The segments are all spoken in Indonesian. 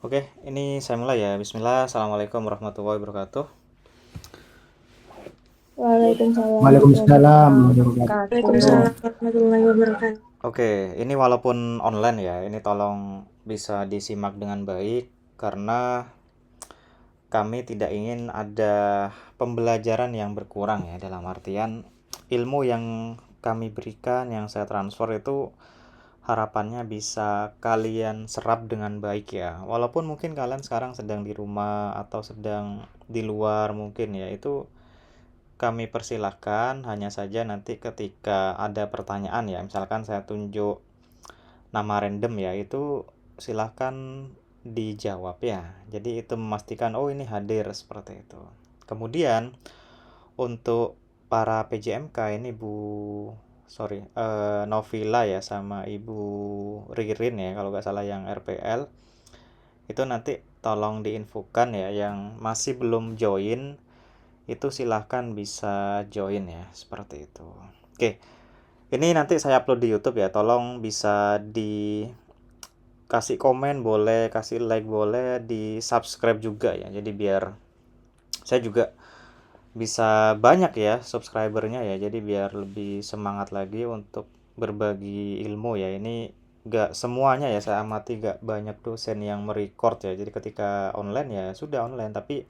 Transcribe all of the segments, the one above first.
Oke, ini saya mulai ya. Bismillah. Assalamualaikum warahmatullahi wabarakatuh. Waalaikumsalam Waalaikumsalam warahmatullahi warahmatullahi wabarakatuh. wabarakatuh. Oke, ini walaupun online ya, ini tolong bisa disimak dengan baik karena kami tidak ingin ada pembelajaran yang berkurang ya, dalam artian ilmu yang kami berikan, yang saya transfer itu harapannya bisa kalian serap dengan baik ya. Walaupun mungkin kalian sekarang sedang di rumah atau sedang di luar mungkin ya, itu kami persilahkan, hanya saja nanti ketika ada pertanyaan ya, misalkan saya tunjuk nama random ya, itu silahkan dijawab ya. Jadi itu memastikan oh ini hadir seperti itu. Kemudian untuk para PJMK ini Novila ya sama Ibu Ririn ya kalau nggak salah yang RPL, itu nanti tolong diinfokan ya, yang masih belum join itu silahkan bisa join ya, seperti itu. Oke, ini nanti saya upload di YouTube ya, tolong bisa dikasih komen boleh, kasih like boleh, di subscribe juga ya, jadi biar saya juga bisa banyak ya subscribernya ya, jadi biar lebih semangat lagi untuk berbagi ilmu ya. Ini gak semuanya ya, saya amati gak banyak dosen yang merecord ya, jadi ketika online ya sudah online, tapi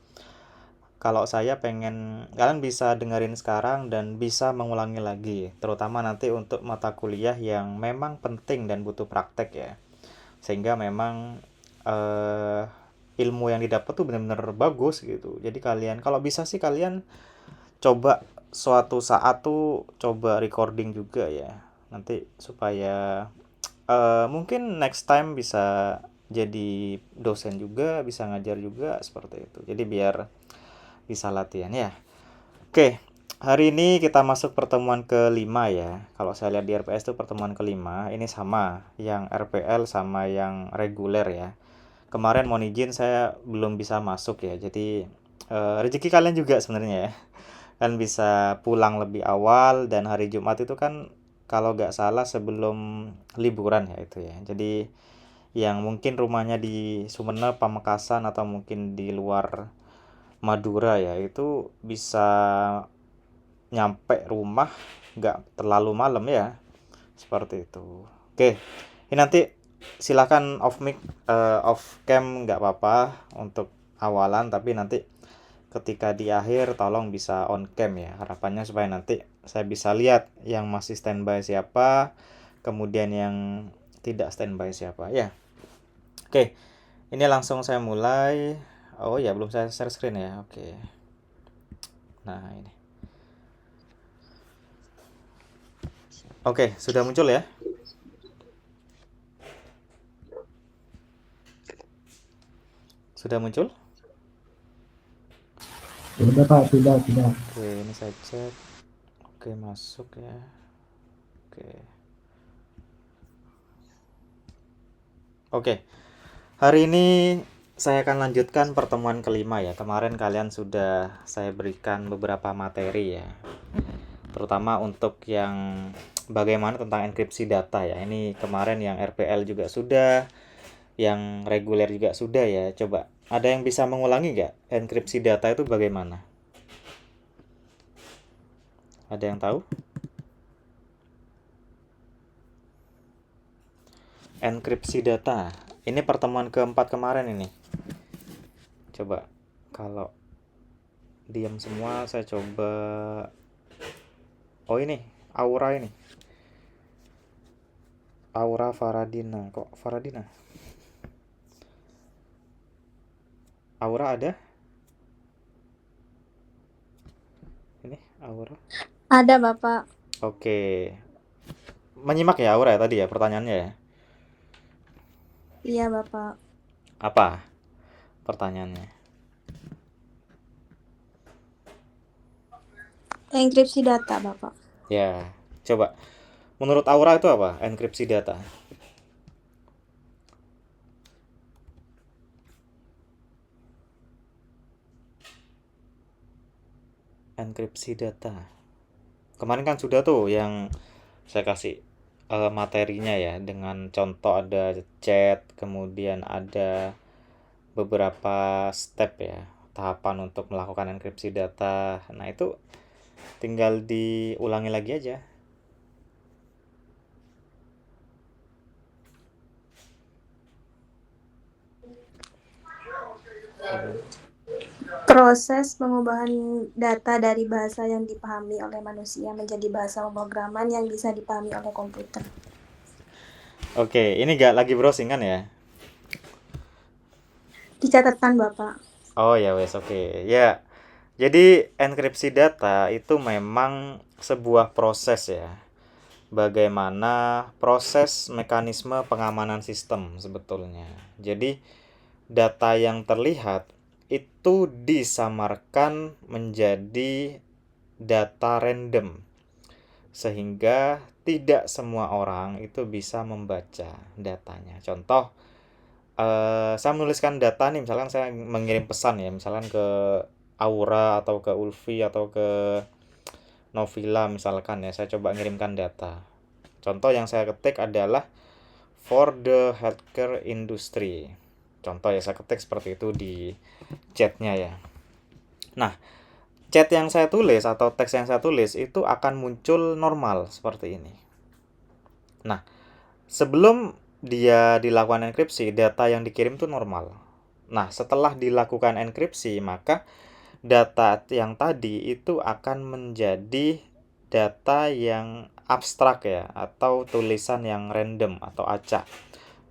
kalau saya pengen kalian bisa dengerin sekarang dan bisa mengulangi lagi, terutama nanti untuk mata kuliah yang memang penting dan butuh praktek ya. Sehingga memang eh, ilmu yang didapat tuh benar-benar bagus gitu. Jadi kalian kalau bisa sih kalian coba suatu saat tuh coba recording juga ya. Nanti supaya mungkin next time bisa jadi dosen juga, bisa ngajar juga seperti itu. Jadi biar bisa latihan ya. Oke, hari ini kita masuk pertemuan kelima ya. Kalau saya lihat di RPS itu pertemuan kelima. Ini sama yang RPL sama yang reguler ya. Kemarin mohon izin saya belum bisa masuk ya. Jadi rezeki kalian juga sebenarnya ya. Kan bisa pulang lebih awal, dan hari Jumat itu kan kalau nggak salah sebelum liburan ya itu ya. Jadi yang mungkin rumahnya di Sumeneb, Pamekasan, atau mungkin di luar Madura ya, itu bisa nyampe rumah nggak terlalu malam ya, seperti itu. Oke, ini nanti silakan off mic, off cam nggak apa-apa untuk awalan, tapi nanti ketika di akhir tolong bisa on cam ya, harapannya supaya nanti saya bisa lihat yang masih standby siapa, kemudian yang tidak standby siapa ya. Oke, ini langsung saya mulai. Oh ya, belum saya share screen ya. Oke, nah ini. Oke, sudah muncul ya. Sudah muncul. Sudah Pak, sudah. Oke, ini saya cek. Oke, masuk ya. Oke. Oke. Hari ini saya akan lanjutkan pertemuan kelima ya. Kemarin kalian sudah saya berikan beberapa materi ya. Terutama untuk yang bagaimana tentang enkripsi data ya. Ini kemarin yang RPL juga sudah, yang reguler juga sudah ya. Coba ada yang bisa mengulangi nggak enkripsi data itu bagaimana? Ada yang tahu? Enkripsi data. Ini pertemuan keempat kemarin ini. Coba kalau diam semua saya coba. Oh ini Aura ini. Aura Faradina. Kok Faradina? Aura ada? Ini Aura. Ada Bapak. Oke. Menyimak ya Aura ya tadi ya pertanyaannya ya. Iya Bapak. Apa pertanyaannya? Enkripsi data Bapak. Ya, coba. Menurut Aura itu apa? Enkripsi data. Enkripsi data. Kemarin kan sudah tuh yang saya kasih materinya ya, dengan contoh ada chat, kemudian ada beberapa step ya, tahapan untuk melakukan enkripsi data. Nah, itu tinggal diulangi lagi aja. Proses pengubahan data dari bahasa yang dipahami oleh manusia menjadi bahasa pemrograman yang bisa dipahami oleh komputer. Oke, ini gak lagi browsing kan ya? Dicatatkan, Bapak. Oh ya wes, oke. Ya, jadi enkripsi data itu memang sebuah proses ya. Bagaimana proses mekanisme pengamanan sistem sebetulnya. Jadi data yang terlihat itu disamarkan menjadi data random sehingga tidak semua orang itu bisa membaca datanya. Contoh, saya menuliskan data nih, misalkan saya mengirim pesan ya, misalkan ke Aura atau ke Ulfi atau ke Novila misalkan ya, saya coba ngirimkan data. Contoh yang saya ketik adalah for the healthcare industry. Contoh ya, saya ketik seperti itu di chatnya ya. Nah, chat yang saya tulis atau teks yang saya tulis itu akan muncul normal seperti ini. Nah, sebelum dia dilakukan enkripsi, data yang dikirim itu normal. Nah, setelah dilakukan enkripsi, maka data yang tadi itu akan menjadi data yang abstrak ya, atau tulisan yang random atau acak.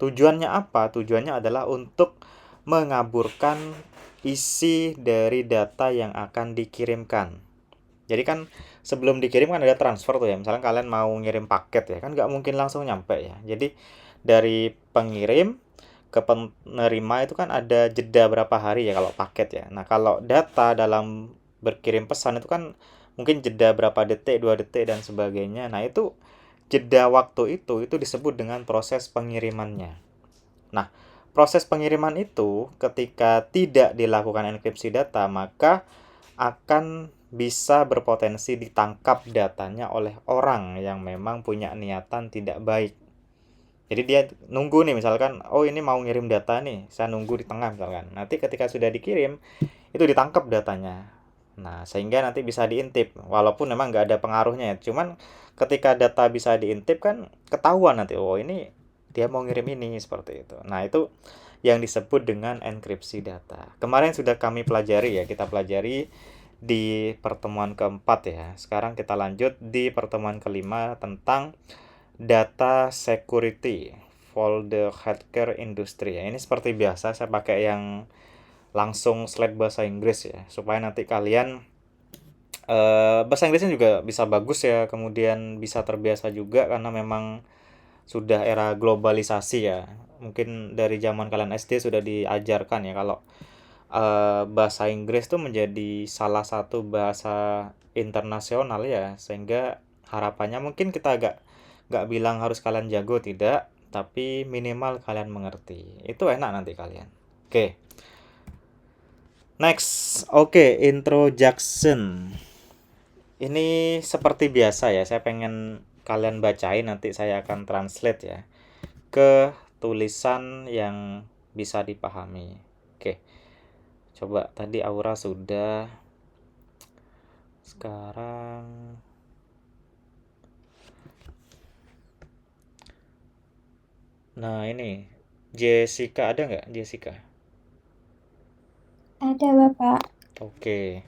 Tujuannya apa? Tujuannya adalah untuk mengaburkan isi dari data yang akan dikirimkan. Jadi kan sebelum dikirim kan ada transfer tuh ya. Misalnya kalian mau ngirim paket ya, kan nggak mungkin langsung nyampe ya. Jadi dari pengirim ke penerima itu kan ada jeda berapa hari ya kalau paket ya. Nah, kalau data dalam berkirim pesan itu kan mungkin jeda berapa detik, 2 detik dan sebagainya. Nah, itu jeda waktu itu disebut dengan proses pengirimannya. Nah, proses pengiriman itu ketika tidak dilakukan enkripsi data, maka akan bisa berpotensi ditangkap datanya oleh orang yang memang punya niatan tidak baik. Jadi dia nunggu nih, misalkan, oh ini mau ngirim data nih, saya nunggu di tengah misalkan. Nanti ketika sudah dikirim, itu ditangkap datanya. Nah, sehingga nanti bisa diintip, walaupun memang nggak ada pengaruhnya ya. Cuman ketika data bisa diintip kan ketahuan nanti, oh ini dia mau ngirim ini, seperti itu. Nah, itu yang disebut dengan enkripsi data. Kemarin sudah kami pelajari ya, kita pelajari di pertemuan keempat ya. Sekarang kita lanjut di pertemuan kelima tentang data security for the healthcare industry ya. Ini seperti biasa saya pakai yang langsung slide bahasa Inggris ya, supaya nanti kalian bahasa Inggrisnya juga bisa bagus ya, kemudian bisa terbiasa juga karena memang sudah era globalisasi ya. Mungkin dari zaman kalian SD sudah diajarkan ya kalau bahasa Inggris tuh menjadi salah satu bahasa internasional ya, sehingga harapannya mungkin kita nggak bilang harus kalian jago, tidak, tapi minimal kalian mengerti. Itu enak nanti kalian. Oke. Next, introduction. Ini seperti biasa ya, saya pengen kalian bacain, nanti saya akan translate ya ke tulisan yang bisa dipahami. Oke. Coba tadi Aura sudah. Sekarang nah ini Jessica, ada nggak Jessica? Ada, Bapak. Oke.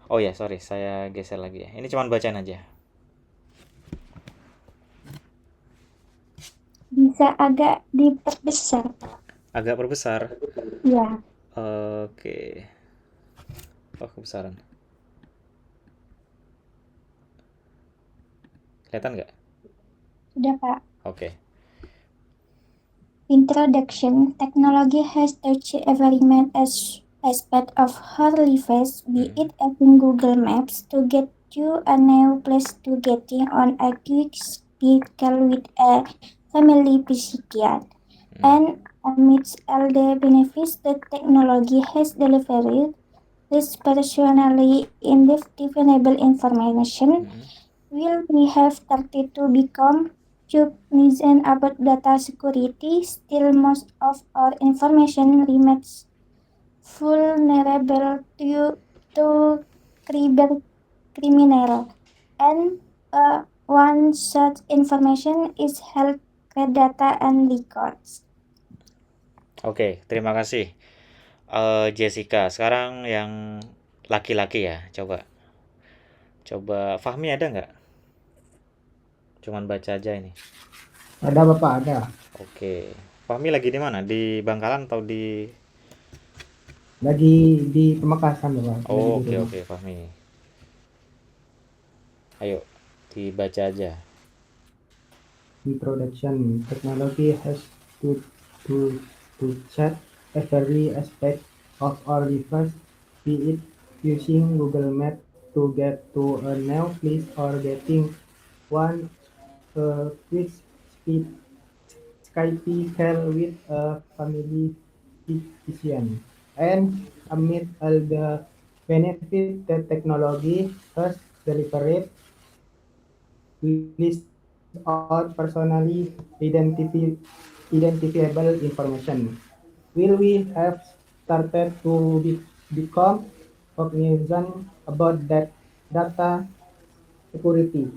Oh ya, sorry, saya geser lagi ya. Ini cuman bacaan aja. Bisa agak diperbesar, Pak. Agak perbesar. Ya, Oke. Oh, kebesaran. Kelihatan nggak? sudah, Pak. Oke. Introduction. Technology has touched every aspect of our lives, be it using Google Maps to get to a new place to getting on a quick vehicle with a family visitor. And amidst all the benefits that technology has delivered, this personally indefinable information will we have started to become optimism about data security, still most of our information remains vulnerable to criminal. And one such information is health data and records. Oke, terima kasih Jessica. Sekarang yang laki-laki ya, coba Fahmi ada nggak? Cuman baca aja ini. Ada Bapak, ada. Oke, Fahmi lagi di mana? Di Bangkalan atau di... Lagi di Pemekasan Bapak. Lagi Oh, di rumah. oke Fahmi. Ayo, dibaca aja. Introduction. Technology has to check every aspect of our lives, be it using Google Maps to get to a new place or getting one quick speed Skype call with a family physician. And amid all the benefits that technology has delivered, we list out personally identifiable information. Will we have started to become cognizant about that data security?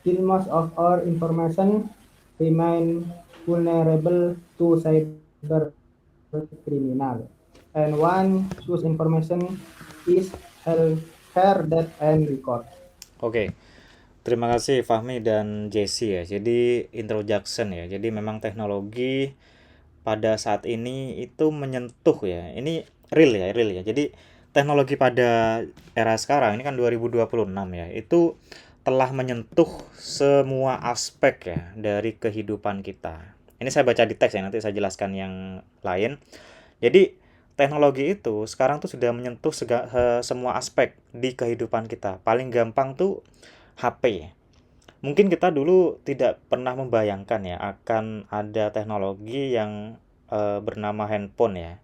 Still, most of our information remain vulnerable to cyber criminal. And one source information is healthcare data and record. Oke, terima kasih Fahmi dan Jesse ya. Jadi introduction ya. Jadi memang teknologi pada saat ini itu menyentuh ya. Ini real ya. Jadi teknologi pada era sekarang ini kan 2026 ya. Itu telah menyentuh semua aspek ya dari kehidupan kita. Ini saya baca di teks ya, nanti saya jelaskan yang lain. Jadi teknologi itu sekarang tuh sudah menyentuh semua aspek di kehidupan kita. Paling gampang tuh HP. Mungkin kita dulu tidak pernah membayangkan ya akan ada teknologi yang bernama handphone ya.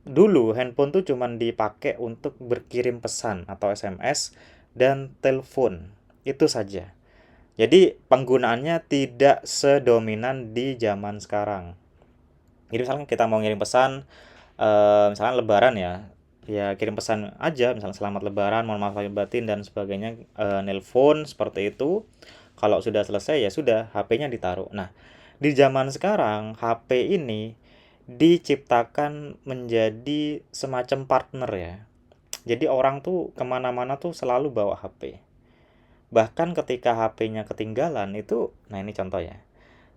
Dulu handphone tuh cuman dipakai untuk berkirim pesan atau SMS dan telepon. Itu saja. Jadi penggunaannya tidak sedominan di zaman sekarang. Jadi misalnya kita mau ngirim pesan, misalnya lebaran ya, ya kirim pesan aja, misalnya selamat lebaran, mohon maaf lahir batin dan sebagainya, nelpon seperti itu. Kalau sudah selesai ya sudah, HP-nya ditaruh. Nah, di zaman sekarang HP ini diciptakan menjadi semacam partner ya. Jadi orang tuh kemana-mana tuh selalu bawa HP. Bahkan ketika HP-nya ketinggalan itu, nah ini contoh ya,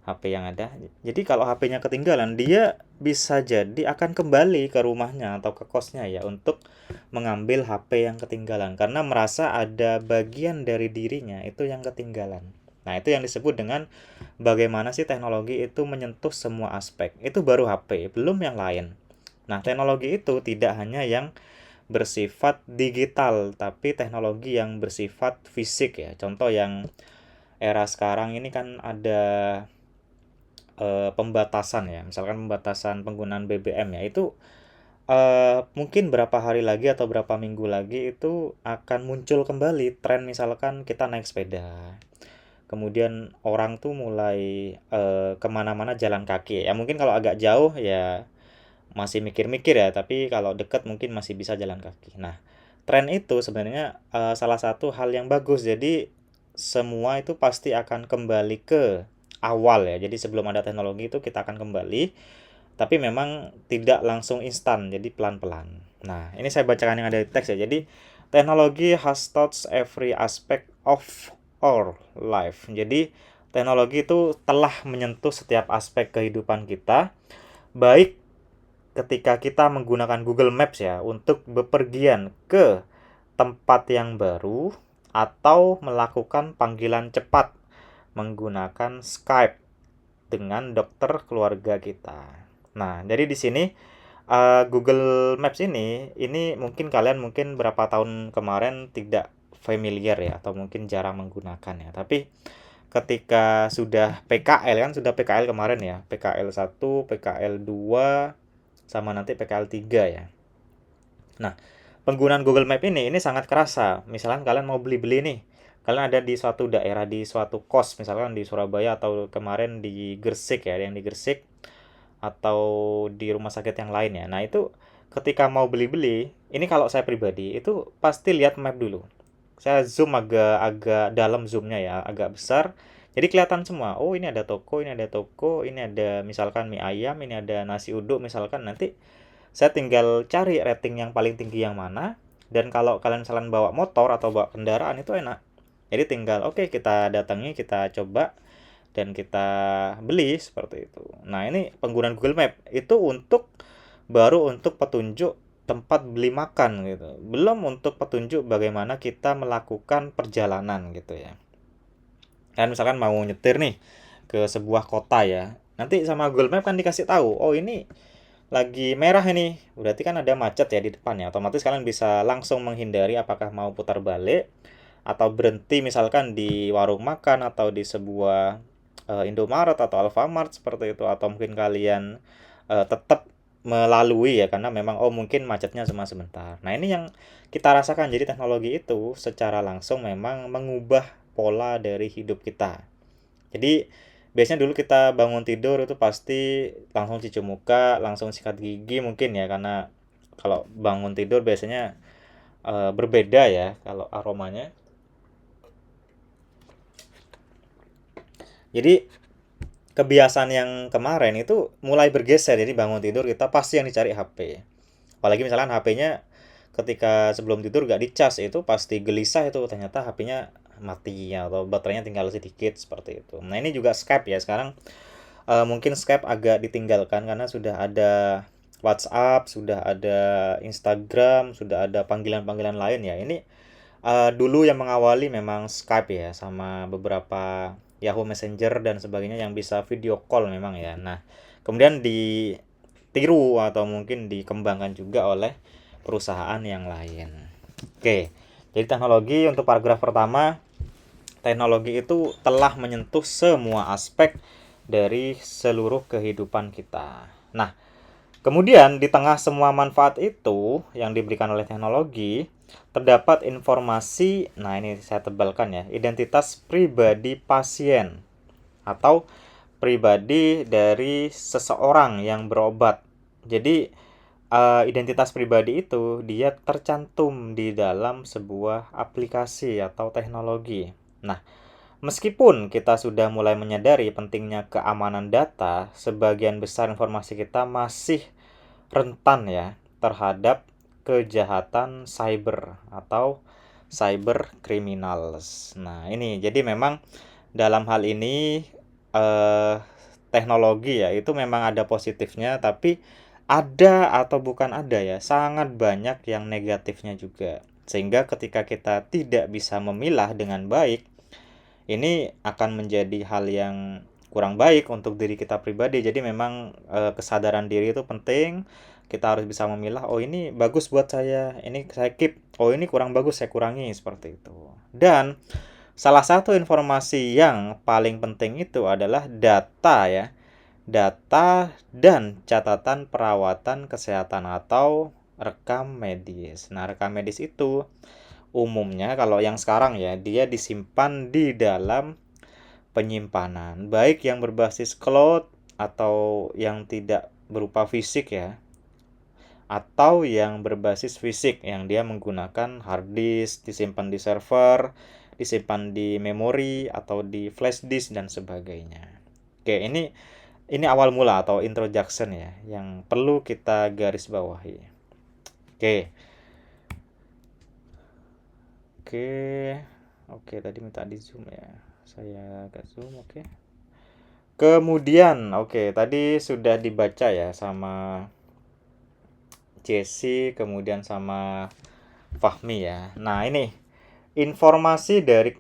HP yang ada. Jadi kalau HP-nya ketinggalan, dia bisa jadi akan kembali ke rumahnya atau ke kosnya ya untuk mengambil HP yang ketinggalan karena merasa ada bagian dari dirinya itu yang ketinggalan. Nah, itu yang disebut dengan bagaimana sih teknologi itu menyentuh semua aspek. Itu baru HP, belum yang lain. Nah, teknologi itu tidak hanya yang bersifat digital, tapi teknologi yang bersifat fisik ya. Contoh yang era sekarang ini kan ada pembatasan ya, misalkan pembatasan penggunaan BBM ya, itu mungkin berapa hari lagi atau berapa minggu lagi itu akan muncul kembali tren misalkan kita naik sepeda. Kemudian orang tuh mulai kemana-mana jalan kaki. Ya mungkin kalau agak jauh ya masih mikir-mikir ya, tapi kalau dekat mungkin masih bisa jalan kaki. Nah, tren itu sebenarnya salah satu hal yang bagus. Jadi semua itu pasti akan kembali ke awal ya. Jadi sebelum ada teknologi itu kita akan kembali, tapi memang tidak langsung instan, jadi pelan-pelan. Nah, ini saya bacakan yang ada di teks ya. Jadi teknologi has touched every aspect of our life. Jadi teknologi itu telah menyentuh setiap aspek kehidupan kita, baik ketika kita menggunakan Google Maps ya untuk bepergian ke tempat yang baru atau melakukan panggilan cepat menggunakan Skype dengan dokter keluarga kita. Nah, jadi di sini Google Maps ini mungkin kalian mungkin berapa tahun kemarin tidak familiar ya atau mungkin jarang menggunakan ya. Tapi ketika sudah PKL kan sudah PKL kemarin ya, PKL 1, PKL 2 sama nanti PKL 3 ya. Nah, penggunaan Google Map ini sangat kerasa. Misalkan kalian mau beli-beli nih, kalian ada di suatu daerah, di suatu kos, misalkan di Surabaya atau kemarin di Gresik ya, ada yang di Gresik atau di rumah sakit yang lain ya. Nah, itu ketika mau beli-beli, ini kalau saya pribadi itu pasti lihat map dulu. Saya zoom agak dalam zoomnya ya, agak besar. Jadi kelihatan semua. Oh, ini ada toko, ini ada toko, ini ada misalkan mie ayam, ini ada nasi uduk misalkan. Nanti saya tinggal cari rating yang paling tinggi yang mana. Dan kalau kalian misalkan bawa motor atau bawa kendaraan itu enak. Jadi tinggal oke, kita datangi, kita coba dan kita beli seperti itu. Nah, ini penggunaan Google Map itu baru untuk petunjuk tempat beli makan gitu. Belum untuk petunjuk bagaimana kita melakukan perjalanan gitu ya. Kan misalkan mau nyetir nih ke sebuah kota ya. Nanti sama Google Map kan dikasih tahu, oh ini lagi merah ini, berarti kan ada macet ya di depan ya. Otomatis kalian bisa langsung menghindari apakah mau putar balik atau berhenti misalkan di warung makan atau di sebuah Indomaret atau Alfamart seperti itu, atau mungkin kalian tetap melalui ya karena memang mungkin macetnya cuma sebentar. Nah, ini yang kita rasakan. Jadi teknologi itu secara langsung memang mengubah pola dari hidup kita. Jadi biasanya dulu kita bangun tidur itu pasti langsung cuci muka, langsung sikat gigi mungkin ya, karena kalau bangun tidur biasanya berbeda ya kalau aromanya. Jadi kebiasaan yang kemarin itu mulai bergeser. Jadi bangun tidur kita pasti yang dicari HP. Apalagi misalkan HP-nya ketika sebelum tidur gak dicas, itu pasti gelisah itu ternyata HP-nya mati ya, atau baterainya tinggal sedikit seperti itu. Nah, ini juga Skype ya sekarang. Mungkin Skype agak ditinggalkan karena sudah ada WhatsApp, sudah ada Instagram, sudah ada panggilan-panggilan lain ya. Ini dulu yang mengawali memang Skype ya, sama beberapa Yahoo Messenger dan sebagainya yang bisa video call memang ya. Nah, kemudian ditiru atau mungkin dikembangkan juga oleh perusahaan yang lain. Oke, jadi teknologi untuk paragraf pertama, teknologi itu telah menyentuh semua aspek dari seluruh kehidupan kita. Nah, kemudian di tengah semua manfaat itu yang diberikan oleh teknologi, terdapat informasi, nah ini saya tebalkan ya, identitas pribadi pasien atau pribadi dari seseorang yang berobat. Jadi identitas pribadi itu dia tercantum di dalam sebuah aplikasi atau teknologi. Nah, meskipun kita sudah mulai menyadari pentingnya keamanan data, sebagian besar informasi kita masih rentan ya terhadap kejahatan cyber atau cyber criminals. Nah, ini jadi memang dalam hal ini teknologi ya itu memang ada positifnya, tapi ada atau bukan ada ya, sangat banyak yang negatifnya juga. Sehingga ketika kita tidak bisa memilah dengan baik, ini akan menjadi hal yang kurang baik untuk diri kita pribadi. Jadi memang kesadaran diri itu penting. Kita harus bisa memilah, oh ini bagus buat saya, ini saya keep, oh ini kurang bagus, saya kurangi, seperti itu. Dan salah satu informasi yang paling penting itu adalah data ya. Data dan catatan perawatan kesehatan atau rekam medis. Nah, rekam medis itu umumnya kalau yang sekarang ya, dia disimpan di dalam penyimpanan, baik yang berbasis cloud atau yang tidak berupa fisik ya, atau yang berbasis fisik yang dia menggunakan hard disk, disimpan di server, disimpan di memori atau di flash disk dan sebagainya. Oke, ini awal mula atau introduction ya yang perlu kita garis bawahi. Oke. Oke, tadi minta di zoom ya. Saya agak zoom, oke. Kemudian, tadi sudah dibaca ya sama Jesse, kemudian sama Fahmi ya. Nah, ini informasi dari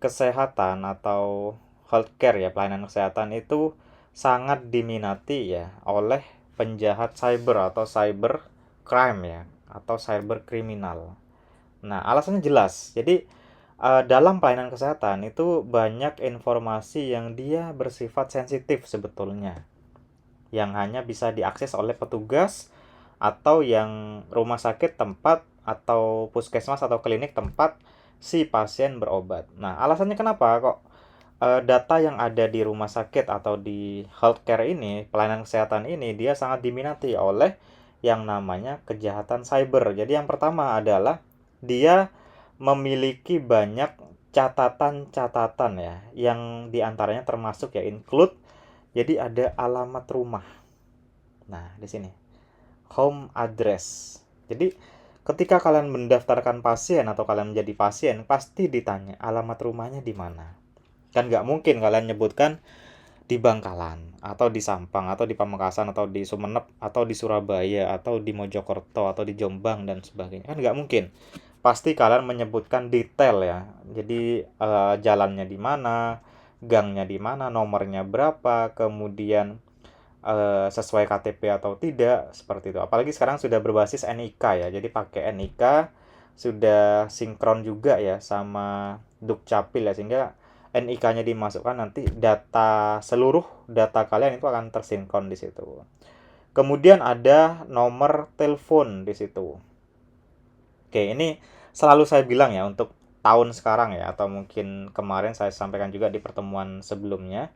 kesehatan atau healthcare ya, pelayanan kesehatan itu sangat diminati ya oleh penjahat cyber atau cyber crime ya, atau cyber kriminal. Nah, alasannya jelas. Jadi dalam pelayanan kesehatan itu banyak informasi yang dia bersifat sensitif sebetulnya, yang hanya bisa diakses oleh petugas atau yang rumah sakit tempat atau puskesmas atau klinik tempat si pasien berobat. Nah, alasannya kenapa kok data yang ada di rumah sakit atau di healthcare ini, pelayanan kesehatan ini, dia sangat diminati oleh yang namanya kejahatan cyber. Jadi yang pertama adalah dia memiliki banyak catatan-catatan ya, yang diantaranya termasuk ya include, jadi ada alamat rumah. Nah, di sini home address. Jadi ketika kalian mendaftarkan pasien atau kalian menjadi pasien, pasti ditanya alamat rumahnya di mana. Kan nggak mungkin kalian nyebutkan di Bangkalan atau di Sampang atau di Pamekasan atau di Sumenep atau di Surabaya atau di Mojokerto atau di Jombang dan sebagainya. Kan nggak mungkin. Pasti kalian menyebutkan detail ya. Jadi jalannya di mana, gangnya di mana, nomornya berapa, kemudian sesuai KTP atau tidak, seperti itu. Apalagi sekarang sudah berbasis NIK ya. Jadi pakai NIK sudah sinkron juga ya sama Dukcapil ya, sehingga NIK-nya dimasukkan, nanti seluruh data kalian itu akan tersinkron di situ. Kemudian ada nomor telepon di situ. Oke, ini selalu saya bilang ya untuk tahun sekarang ya, atau mungkin kemarin saya sampaikan juga di pertemuan sebelumnya.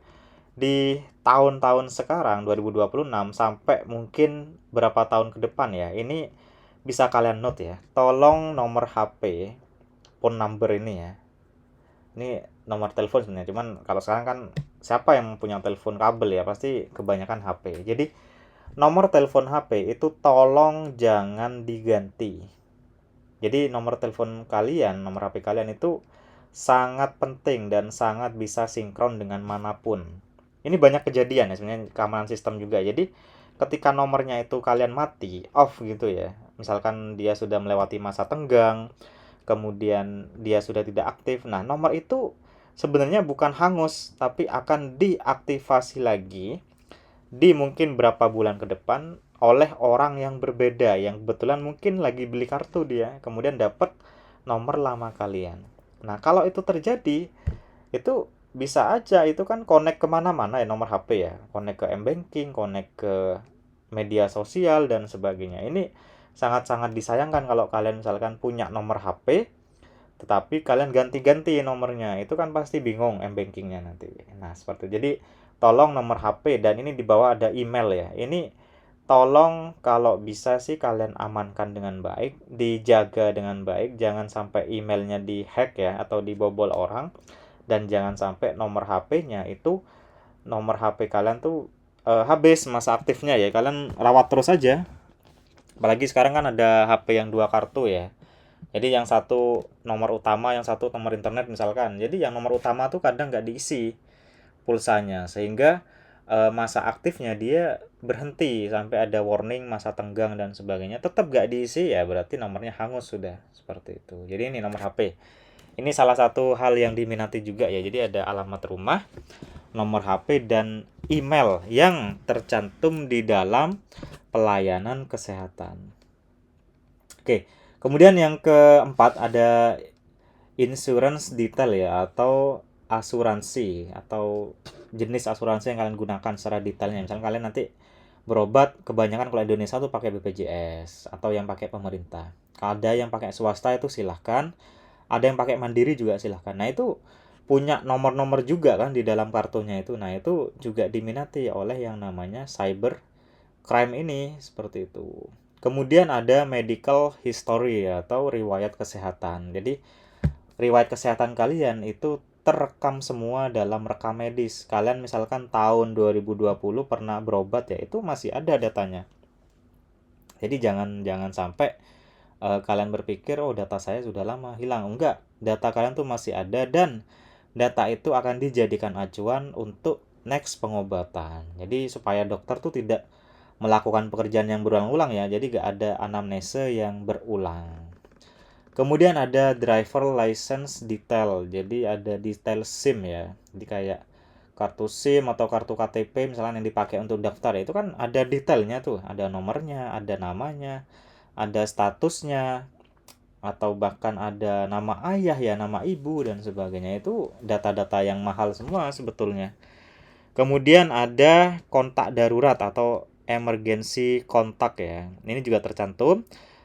Di tahun-tahun sekarang 2026 sampai mungkin berapa tahun ke depan ya, ini bisa kalian note ya. Tolong nomor HP, phone number ini ya. Ini nomor telepon sebenarnya, cuman kalau sekarang kan siapa yang punya telepon kabel ya, pasti kebanyakan HP. Jadi nomor telepon HP itu tolong jangan diganti. Jadi nomor telepon kalian, nomor HP kalian itu sangat penting dan sangat bisa sinkron dengan manapun. Ini banyak kejadian ya sebenarnya, keamanan sistem juga. Jadi ketika nomornya itu kalian mati, off gitu ya. Misalkan dia sudah melewati masa tenggang, kemudian dia sudah tidak aktif. Nah, nomor itu sebenarnya bukan hangus, tapi akan diaktifasi lagi di mungkin berapa bulan ke depan oleh orang yang berbeda, yang kebetulan mungkin lagi beli kartu dia, kemudian dapat nomor lama kalian. Nah, kalau itu terjadi, itu bisa aja itu kan connect kemana-mana ya nomor HP ya, connect ke m-banking, connect ke media sosial dan sebagainya. Ini sangat-sangat disayangkan kalau kalian misalkan punya nomor HP tetapi kalian ganti-ganti nomornya, itu kan pasti bingung m-bankingnya nanti. Nah, seperti itu. Jadi tolong nomor HP, dan ini di bawah ada email ya, ini tolong kalau bisa sih kalian amankan dengan baik, dijaga dengan baik, jangan sampai emailnya dihack ya atau dibobol orang, dan jangan sampai nomor HP-nya itu, nomor HP kalian tuh habis masa aktifnya ya, kalian rawat terus aja. Apalagi sekarang kan ada HP yang 2 kartu ya. Jadi yang satu nomor utama, yang satu nomor internet misalkan. Jadi yang nomor utama tuh kadang nggak diisi pulsanya, sehingga masa aktifnya dia berhenti sampai ada warning masa tenggang dan sebagainya. Tetap nggak diisi ya, berarti nomornya hangus sudah, seperti itu. Jadi ini nomor HP. Ini salah satu hal yang diminati juga ya. Jadi ada alamat rumah, nomor HP, dan email yang tercantum di dalam pelayanan kesehatan. Oke, kemudian yang keempat ada insurance detail ya, atau asuransi, atau jenis asuransi yang kalian gunakan secara detailnya. Misalnya kalian nanti berobat, kebanyakan kalau Indonesia tuh pakai BPJS atau yang pakai pemerintah. Kalau ada yang pakai swasta itu silahkan, ada yang pakai mandiri juga silahkan. Nah, itu punya nomor-nomor juga kan di dalam kartunya itu. Nah, itu juga diminati oleh yang namanya cyber crime ini, seperti itu. Kemudian ada medical history atau riwayat kesehatan. Jadi riwayat kesehatan kalian itu terekam semua dalam rekam medis. Kalian misalkan tahun 2020 pernah berobat ya, itu masih ada datanya. Jadi jangan sampai kalian berpikir oh data saya sudah lama hilang. Enggak, data kalian tuh masih ada, dan data itu akan dijadikan acuan untuk next pengobatan. Jadi supaya dokter tuh tidak melakukan pekerjaan yang berulang-ulang ya, jadi gak ada anamnese yang berulang. Kemudian ada driver license detail, jadi ada detail SIM ya, jadi kayak kartu SIM atau kartu KTP misalnya yang dipakai untuk daftar ya, itu kan ada detailnya tuh, ada nomornya, ada namanya, ada statusnya, atau bahkan ada nama ayah ya, nama ibu dan sebagainya. Itu data-data yang mahal semua sebetulnya. Kemudian ada kontak darurat atau emergency kontak ya. Ini juga tercantum.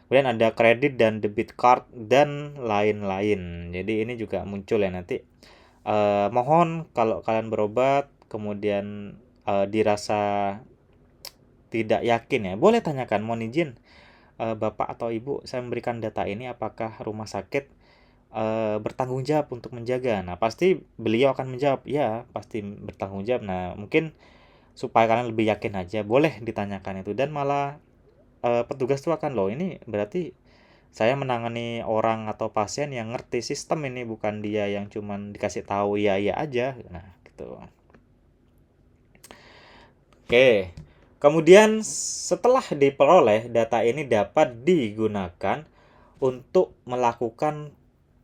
Kemudian ada kredit dan debit card dan lain-lain. Jadi ini juga muncul ya nanti. Mohon kalau kalian berobat kemudian dirasa tidak yakin ya, boleh tanyakan, mohon izin Bapak atau Ibu, saya memberikan data ini apakah rumah sakit bertanggung jawab untuk menjaga. Nah, pasti beliau akan menjawab, ya pasti bertanggung jawab. Nah, mungkin supaya kalian lebih yakin aja, boleh ditanyakan itu. Dan malah petugas itu akan, loh ini berarti saya menangani orang atau pasien yang ngerti sistem ini, bukan dia yang cuman dikasih tahu iya aja. Nah, gitu. Oke. Kemudian setelah diperoleh, data ini dapat digunakan untuk melakukan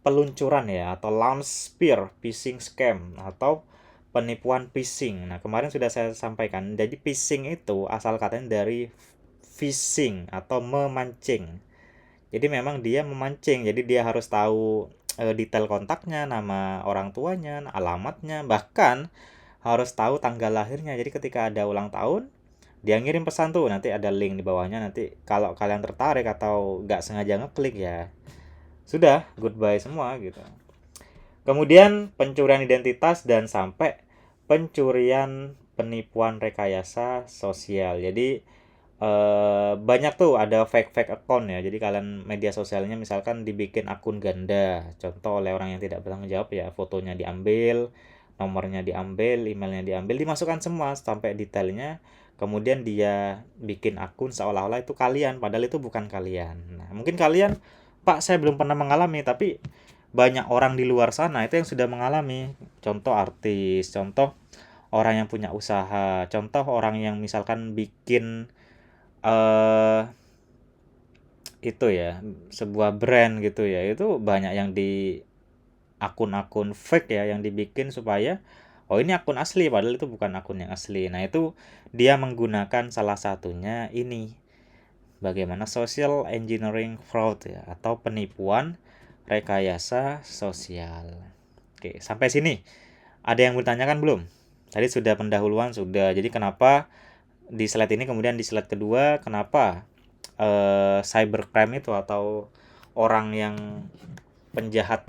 peluncuran ya, atau launch spear phishing scam atau penipuan phishing. Nah, kemarin sudah saya sampaikan. Jadi phishing itu asal katanya dari phishing atau memancing. Jadi memang dia memancing. Jadi dia harus tahu detail kontaknya, nama orang tuanya, alamatnya, bahkan harus tahu tanggal lahirnya. Jadi ketika ada ulang tahun, dia ngirim pesan tuh, nanti ada link di bawahnya. Nanti kalau kalian tertarik atau nggak sengaja ngeklik ya sudah, goodbye semua gitu. Kemudian pencurian identitas dan sampai pencurian penipuan rekayasa sosial. Jadi banyak tuh ada fake account ya. Jadi kalian media sosialnya misalkan dibikin akun ganda, contoh oleh orang yang tidak bertanggung jawab ya, fotonya diambil, nomornya diambil, emailnya diambil, dimasukkan semua sampai detailnya. Kemudian dia bikin akun seolah-olah itu kalian, padahal itu bukan kalian. Nah, mungkin kalian, Pak, saya belum pernah mengalami, tapi banyak orang di luar sana itu yang sudah mengalami. Contoh artis, contoh orang yang punya usaha, contoh orang yang misalkan bikin eh itu ya, sebuah brand gitu ya. Itu banyak yang di akun-akun fake ya yang dibikin supaya oh ini akun asli padahal itu bukan akun yang asli. Nah, itu dia menggunakan salah satunya ini, bagaimana social engineering fraud ya, atau penipuan rekayasa sosial. Oke, sampai sini ada yang bertanyakan belum? Tadi sudah pendahuluan sudah. Jadi kenapa di slide ini, kemudian di slide kedua kenapa cybercrime itu atau orang yang penjahat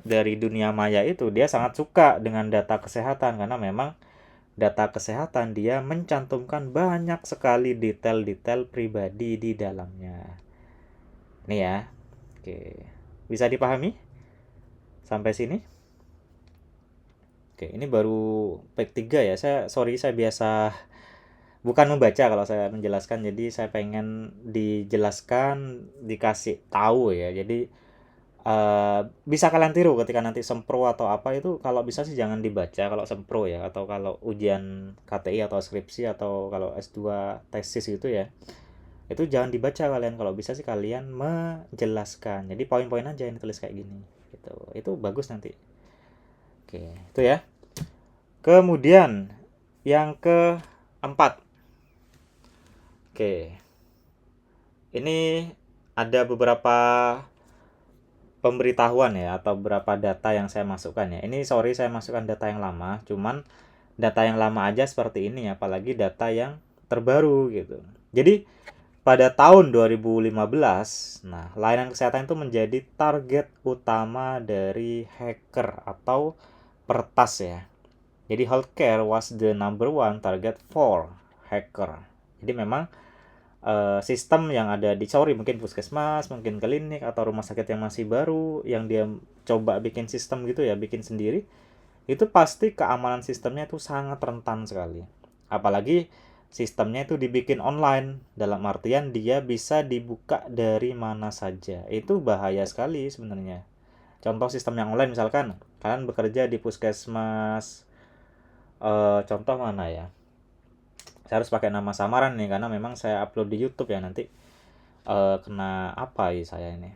dari dunia maya itu dia sangat suka dengan data kesehatan, karena memang data kesehatan dia mencantumkan banyak sekali detail-detail pribadi di dalamnya. Ini ya. Oke. Bisa dipahami sampai sini? Oke, ini baru page 3 ya. Saya biasa bukan membaca kalau saya menjelaskan, jadi saya pengen dijelaskan, dikasih tahu ya. Jadi bisa kalian tiru ketika nanti sempro atau apa itu, kalau bisa sih jangan dibaca kalau sempro ya, atau kalau ujian KTI atau skripsi atau kalau S2 tesis gitu ya, itu jangan dibaca kalian. Kalau bisa sih kalian menjelaskan, jadi poin-poin aja yang ditulis kayak gini gitu, itu bagus nanti. Oke, itu ya. Kemudian yang keempat, oke, ini ada beberapa pemberitahuan ya, atau beberapa data yang saya masukkan ya. Ini sorry saya masukkan data yang lama, cuman data yang lama aja seperti ini, apalagi data yang terbaru gitu. Jadi pada tahun 2015, nah layanan kesehatan itu menjadi target utama dari hacker atau peretas ya. Jadi healthcare was the number one target for hacker. Jadi memang sistem yang ada di mungkin puskesmas, mungkin klinik atau rumah sakit yang masih baru yang dia coba bikin sistem gitu ya, bikin sendiri, itu pasti keamanan sistemnya itu sangat rentan sekali. Apalagi sistemnya itu dibikin online, dalam artian dia bisa dibuka dari mana saja. Itu bahaya sekali sebenarnya. Contoh sistem yang online, misalkan kalian bekerja di puskesmas, contoh mana ya, saya harus pakai nama samaran nih karena memang saya upload di YouTube ya, nanti kena apa ya saya ini.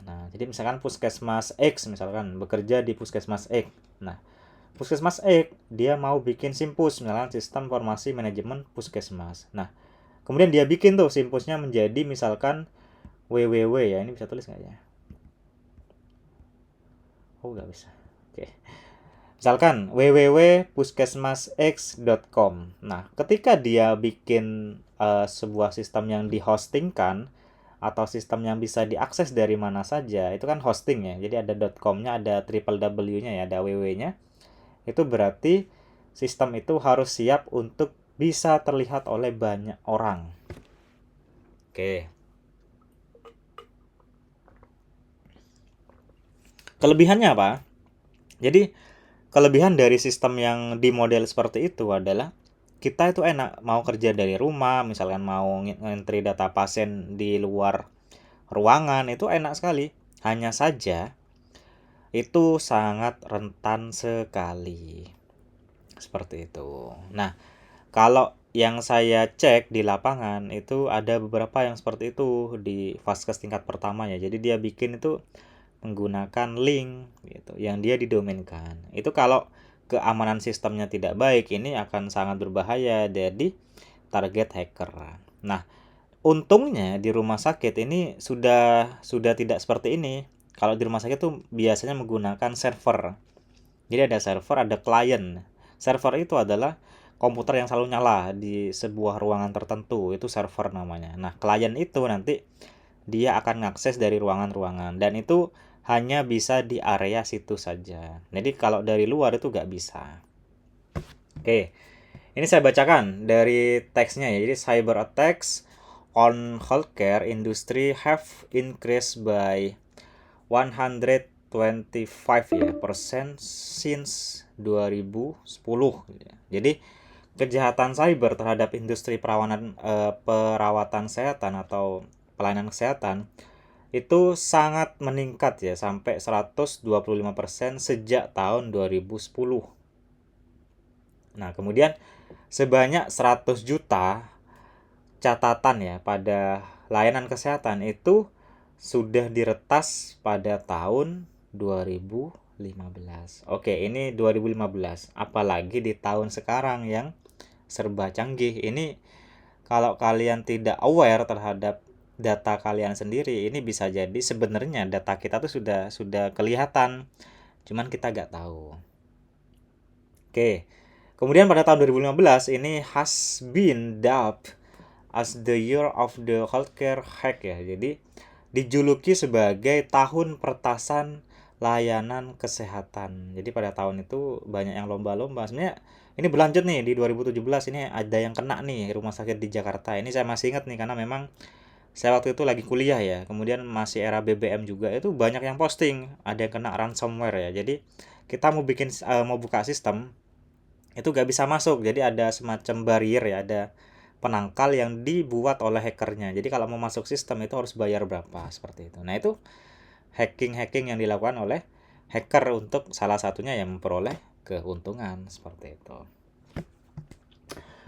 Nah, jadi misalkan puskesmas X, misalkan bekerja di puskesmas X. Nah, puskesmas X dia mau bikin simpus, misalkan sistem informasi manajemen puskesmas. Nah, kemudian dia bikin tuh simpusnya menjadi misalkan www ya, ini bisa tulis nggak ya? Oh, nggak bisa. Oke. Misalkan www.puskesmasx.com. Nah, ketika dia bikin sebuah sistem yang dihostingkan atau sistem yang bisa diakses dari mana saja, itu kan hosting ya. Jadi ada .com-nya, ada www-nya ya, ada www-nya. Itu berarti sistem itu harus siap untuk bisa terlihat oleh banyak orang. Oke. Kelebihannya apa? Jadi kelebihan dari sistem yang dimodel seperti itu adalah kita itu enak mau kerja dari rumah, misalkan mau ngentri data pasien di luar ruangan, itu enak sekali. Hanya saja itu sangat rentan sekali. Seperti itu. Nah, kalau yang saya cek di lapangan itu ada beberapa yang seperti itu di vaskes tingkat pertama ya. Jadi dia bikin itu menggunakan link gitu yang dia didomainkan. Itu kalau keamanan sistemnya tidak baik, ini akan sangat berbahaya jadi target hacker. Nah, untungnya di rumah sakit ini sudah tidak seperti ini. Kalau di rumah sakit tuh biasanya menggunakan server. Jadi ada server, ada klien. Server itu adalah komputer yang selalu nyala di sebuah ruangan tertentu, itu server namanya. Nah, klien itu nanti dia akan mengakses dari ruangan-ruangan dan itu hanya bisa di area situ saja. Jadi kalau dari luar itu nggak bisa. Oke, ini saya bacakan dari teksnya ya. Jadi cyber attacks on healthcare industry have increased by 125 ya persen since 2010. Jadi kejahatan cyber terhadap industri perawatan kesehatan atau pelayanan kesehatan itu sangat meningkat ya sampai 125% sejak tahun 2010. Nah, kemudian sebanyak 100 juta catatan ya pada layanan kesehatan itu sudah diretas pada tahun 2015. Oke, ini 2015. Apalagi di tahun sekarang yang serba canggih. Ini kalau kalian tidak aware terhadap data kalian sendiri, ini bisa jadi sebenarnya data kita tuh sudah kelihatan, cuman kita nggak tahu. Oke. Kemudian pada tahun 2015 ini has been dubbed as the year of the healthcare hack ya. Jadi dijuluki sebagai tahun pertasan layanan kesehatan. Jadi pada tahun itu banyak yang lomba-lomba. Sebenarnya ini berlanjut nih di 2017 ini ada yang kena nih rumah sakit di Jakarta. Ini saya masih ingat nih karena memang saya waktu itu lagi kuliah ya. Kemudian masih era BBM juga itu banyak yang posting ada yang kena ransomware ya. Jadi kita mau buka sistem itu gak bisa masuk. Jadi ada semacam barrier ya, ada penangkal yang dibuat oleh hackernya. Jadi kalau mau masuk sistem itu harus bayar berapa seperti itu. Nah, itu hacking yang dilakukan oleh hacker untuk salah satunya yang memperoleh keuntungan seperti itu.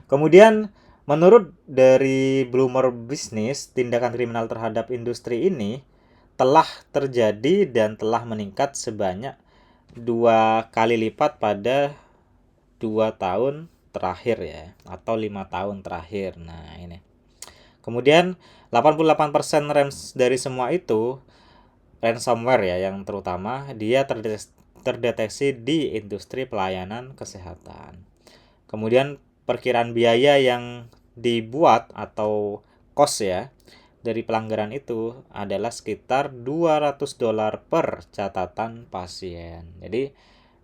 Kemudian menurut dari Bloomberg Business, tindakan kriminal terhadap industri ini telah terjadi dan telah meningkat sebanyak 2 kali lipat pada 2 tahun terakhir ya, atau 5 tahun terakhir. Nah, ini. Kemudian 88% dari semua itu ransomware ya, yang terutama dia terdeteksi di industri pelayanan kesehatan. Kemudian perkiraan biaya yang dibuat atau cost ya dari pelanggaran itu adalah sekitar $200 per catatan pasien. Jadi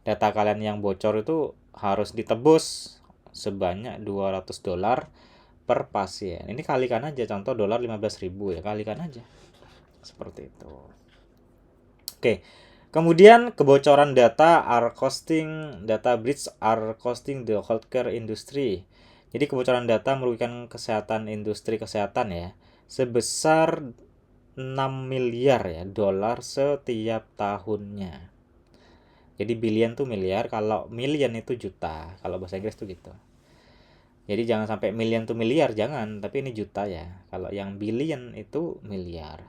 data kalian yang bocor itu harus ditebus sebanyak $200 per pasien. Ini kalikan aja, contoh dolar 15.000 ya, kalikan aja. Seperti itu. Oke. Kemudian kebocoran data breach are costing the healthcare industry. Jadi kebocoran data merugikan industri kesehatan ya, sebesar 6 miliar ya dolar setiap tahunnya. Jadi billion tuh miliar, kalau million itu juta. Kalau bahasa Inggris tuh gitu. Jadi jangan sampai million tuh miliar, jangan, tapi ini juta ya. Kalau yang billion itu miliar.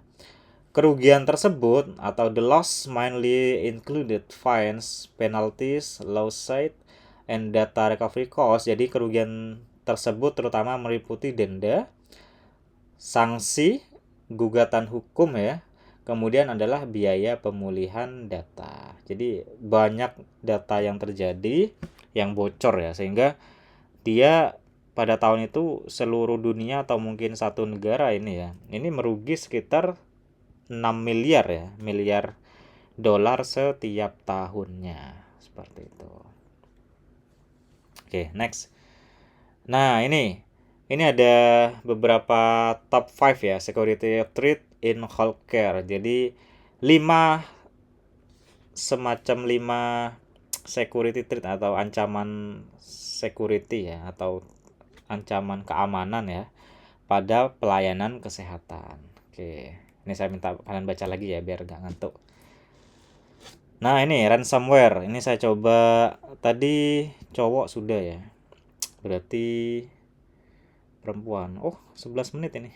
Kerugian tersebut atau the loss mainly included fines, penalties, lawsuit, and data recovery cost. Jadi kerugian tersebut terutama meliputi denda, sanksi, gugatan hukum ya. Kemudian adalah biaya pemulihan data. Jadi banyak data yang terjadi yang bocor ya, sehingga dia pada tahun itu seluruh dunia atau mungkin satu negara ini ya, ini merugi sekitar 6 miliar ya, miliar dolar setiap tahunnya. Seperti itu. Oke, next. Nah, ini ada beberapa top 5 ya, security threat in healthcare. Jadi 5 semacam 5 security threat atau ancaman security ya, atau ancaman keamanan ya pada pelayanan kesehatan. Oke, ini saya minta kalian baca lagi ya biar gak ngantuk. Nah, ini ransomware. Ini saya coba tadi cowok sudah ya. Berarti perempuan. Oh, 11 menit ini.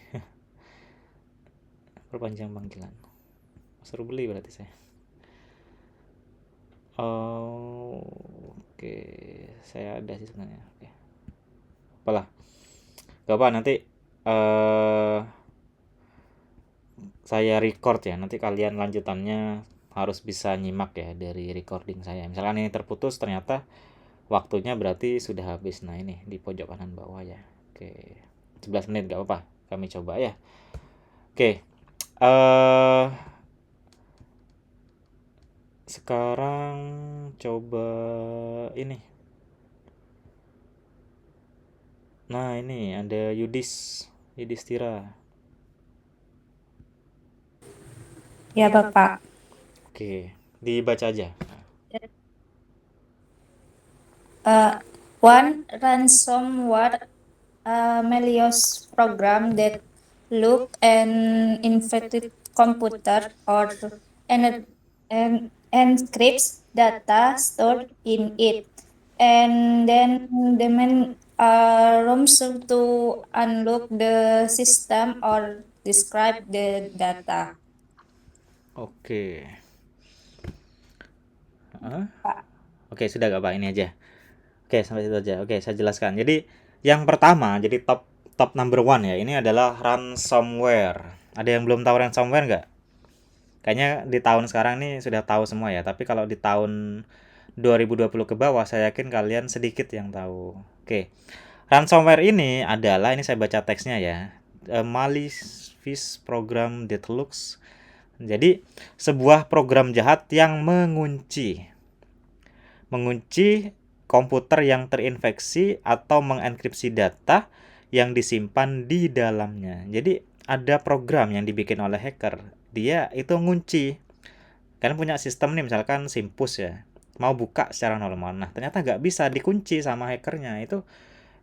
Perpanjang panggilan. Suruh beli berarti saya. Oh, oke. Saya ada sih sebenarnya. Oke. Apalah. Gak apa nanti saya record ya. Nanti kalian lanjutannya harus bisa nyimak ya dari recording saya. Misalkan ini terputus ternyata waktunya berarti sudah habis. Nah, ini di pojok kanan bawah ya. Oke. 11 menit gak apa-apa. Kami coba ya. Oke. Sekarang coba ini. Nah, ini ada Yudhistira. Ya, Bapak. Oke, dibaca aja. One ransomware malicious program that look and infected computer or encrypts data stored in it, and then demand rooms to unlock the system or describe the data. Oke. Hah? Pak. Oke, sudah gak Pak? Ini aja. Oke, sampai situ aja. Oke, saya jelaskan. Jadi, yang pertama, jadi top number one ya, ini adalah ransomware. Ada yang belum tahu ransomware nggak? Kayaknya di tahun sekarang nih sudah tahu semua ya, tapi kalau di tahun 2020 ke bawah, saya yakin kalian sedikit yang tahu. Oke, ransomware ini adalah, ini saya baca teksnya ya, a malicious program that looks, jadi sebuah program jahat yang mengunci komputer yang terinfeksi atau mengenkripsi data yang disimpan di dalamnya. Jadi ada program yang dibikin oleh hacker, dia itu ngunci. Kalian punya sistem nih, misalkan Simpus ya, mau buka secara normal, nah ternyata nggak bisa, dikunci sama hackernya. Itu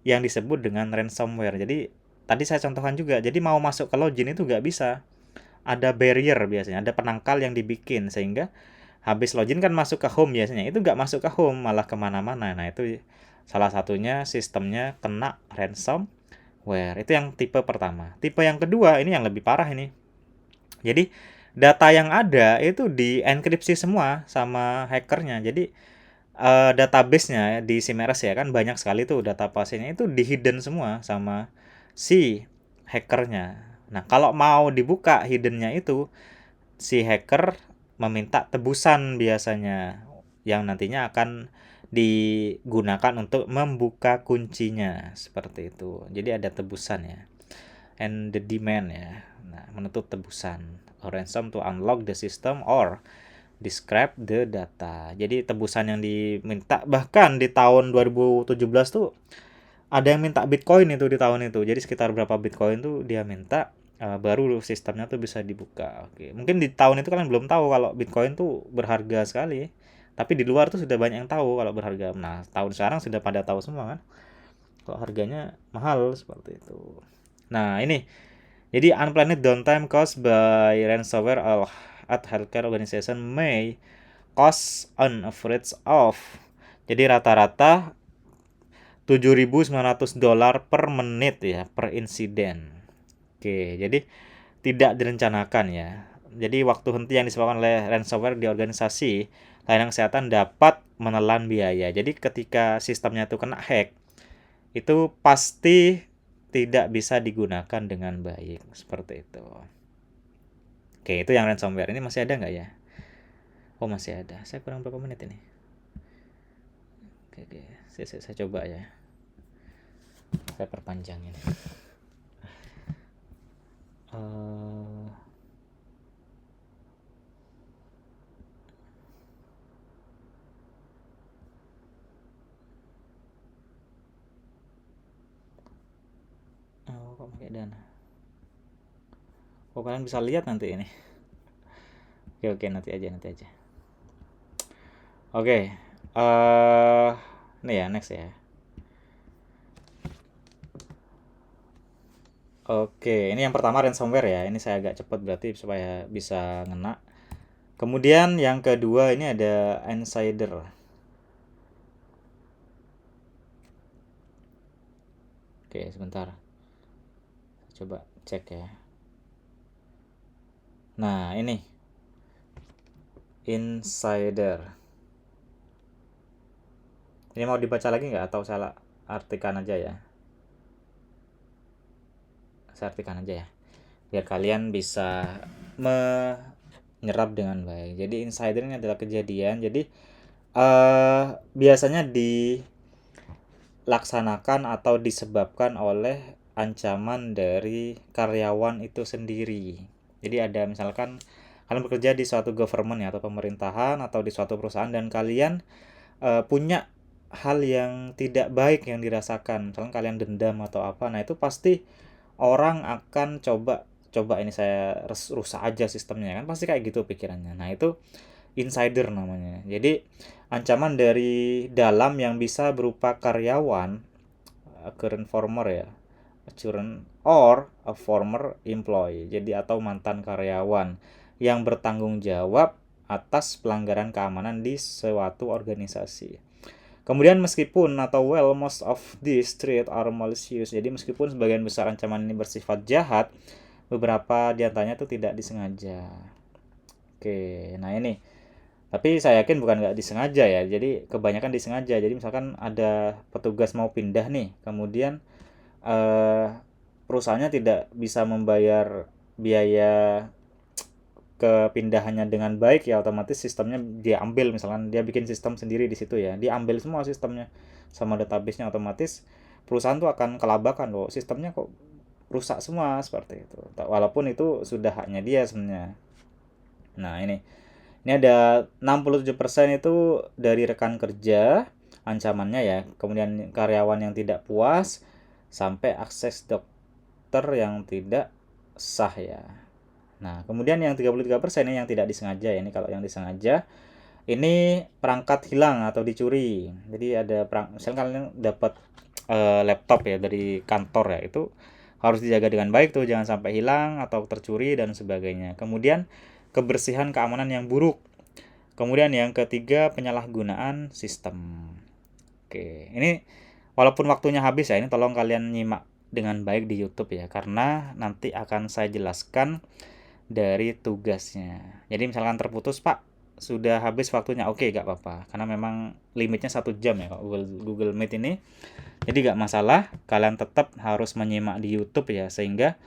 yang disebut dengan ransomware. Jadi tadi saya contohkan juga, jadi mau masuk ke login itu nggak bisa, ada barrier biasanya, ada penangkal yang dibikin, sehingga habis login kan masuk ke home biasanya, itu nggak masuk ke home, malah kemana-mana. Nah, itu salah satunya sistemnya kena ransomware. Itu yang tipe pertama. Tipe yang kedua, ini yang lebih parah ini. Jadi data yang ada itu dienkripsi semua sama hackernya. Jadi database-nya di Simeres ya kan banyak sekali tuh, database-nya itu di hidden semua sama si hackernya. Nah, kalau mau dibuka hidden-nya itu, si hacker meminta tebusan biasanya yang nantinya akan digunakan untuk membuka kuncinya, seperti itu. Jadi ada tebusan ya, and the demand ya. Nah, menuntut tebusan, a ransom to unlock the system or describe the data. Jadi tebusan yang diminta, bahkan di tahun 2017 tuh ada yang minta Bitcoin itu di tahun itu. Jadi sekitar berapa Bitcoin tuh dia minta, baru sistemnya tuh bisa dibuka. Oke, mungkin di tahun itu kalian belum tahu kalau Bitcoin tuh berharga sekali, tapi di luar tuh sudah banyak yang tahu kalau berharga. Nah, tahun sekarang sudah pada tahu semua kan kalau harganya mahal, seperti itu. Nah, ini jadi unplanned downtime caused by ransomware at healthcare organization may cost an average of, jadi rata-rata $7.900 per menit ya, per insiden. Oke, jadi tidak direncanakan ya. Jadi waktu henti yang disebabkan oleh ransomware di organisasi layanan kesehatan dapat menelan biaya. Jadi ketika sistemnya itu kena hack, itu pasti tidak bisa digunakan dengan baik, seperti itu. Oke, itu yang ransomware. Ini masih ada nggak ya? Oh, masih ada. Saya kurang berapa menit ini? Oke. Saya coba ya. Saya perpanjangin. Kok pakai dana? Oh, kalian bisa lihat nanti ini. Oke, nanti aja. Oke, ini ya, next ya. Oke, ini yang pertama ransomware ya. Ini saya agak cepat berarti supaya bisa ngena. Kemudian yang kedua ini ada insider. Oke, sebentar. Coba cek ya. Nah, ini insider. Ini mau dibaca lagi nggak atau salah artikan aja ya? Saya artikan aja ya. Biar kalian bisa menyerap dengan baik. Jadi insider ini adalah kejadian. Jadi biasanya dilaksanakan atau disebabkan oleh ancaman dari karyawan itu sendiri. Jadi ada misalkan kalian bekerja di suatu government ya atau pemerintahan atau di suatu perusahaan dan kalian punya hal yang tidak baik yang dirasakan, misalkan kalian dendam atau apa, nah itu pasti orang akan coba ini saya rusak aja sistemnya kan, pasti kayak gitu pikirannya. Nah itu insider namanya. Jadi ancaman dari dalam yang bisa berupa karyawan, current former ya, current or a former employee, jadi atau mantan karyawan yang bertanggung jawab atas pelanggaran keamanan di suatu organisasi. Kemudian meskipun atau most of these threats are malicious, jadi meskipun sebagian besar ancaman ini bersifat jahat, beberapa diantaranya itu tidak disengaja. Oke, nah ini tapi saya yakin bukan nggak disengaja ya, jadi kebanyakan disengaja. Jadi misalkan ada petugas mau pindah nih, kemudian perusahaannya tidak bisa membayar biaya kepindahannya dengan baik ya, otomatis sistemnya dia ambil, misalkan dia bikin sistem sendiri di situ ya, diambil semua sistemnya sama database-nya, otomatis perusahaan tuh akan kelabakan loh, sistemnya kok rusak semua seperti itu, walaupun itu sudah haknya dia sebenarnya. Nah ini ada 67% itu dari rekan kerja ancamannya ya, kemudian karyawan yang tidak puas, sampai akses dokter yang tidak sah ya. Nah, kemudian yang 33% ini yang tidak disengaja ya. Ini kalau yang disengaja ini perangkat hilang atau dicuri. Jadi ada misalnya kalian dapat laptop ya dari kantor ya, itu harus dijaga dengan baik tuh, jangan sampai hilang atau tercuri dan sebagainya. Kemudian kebersihan keamanan yang buruk. Kemudian yang ketiga penyalahgunaan sistem. Oke, ini walaupun waktunya habis ya, ini tolong kalian nyimak dengan baik di YouTube ya, karena nanti akan saya jelaskan dari tugasnya. Jadi misalkan terputus, Pak, sudah habis waktunya, oke, gak apa-apa, karena memang limitnya 1 jam ya Google Meet ini. Jadi gak masalah, kalian tetap harus menyimak di YouTube ya, sehingga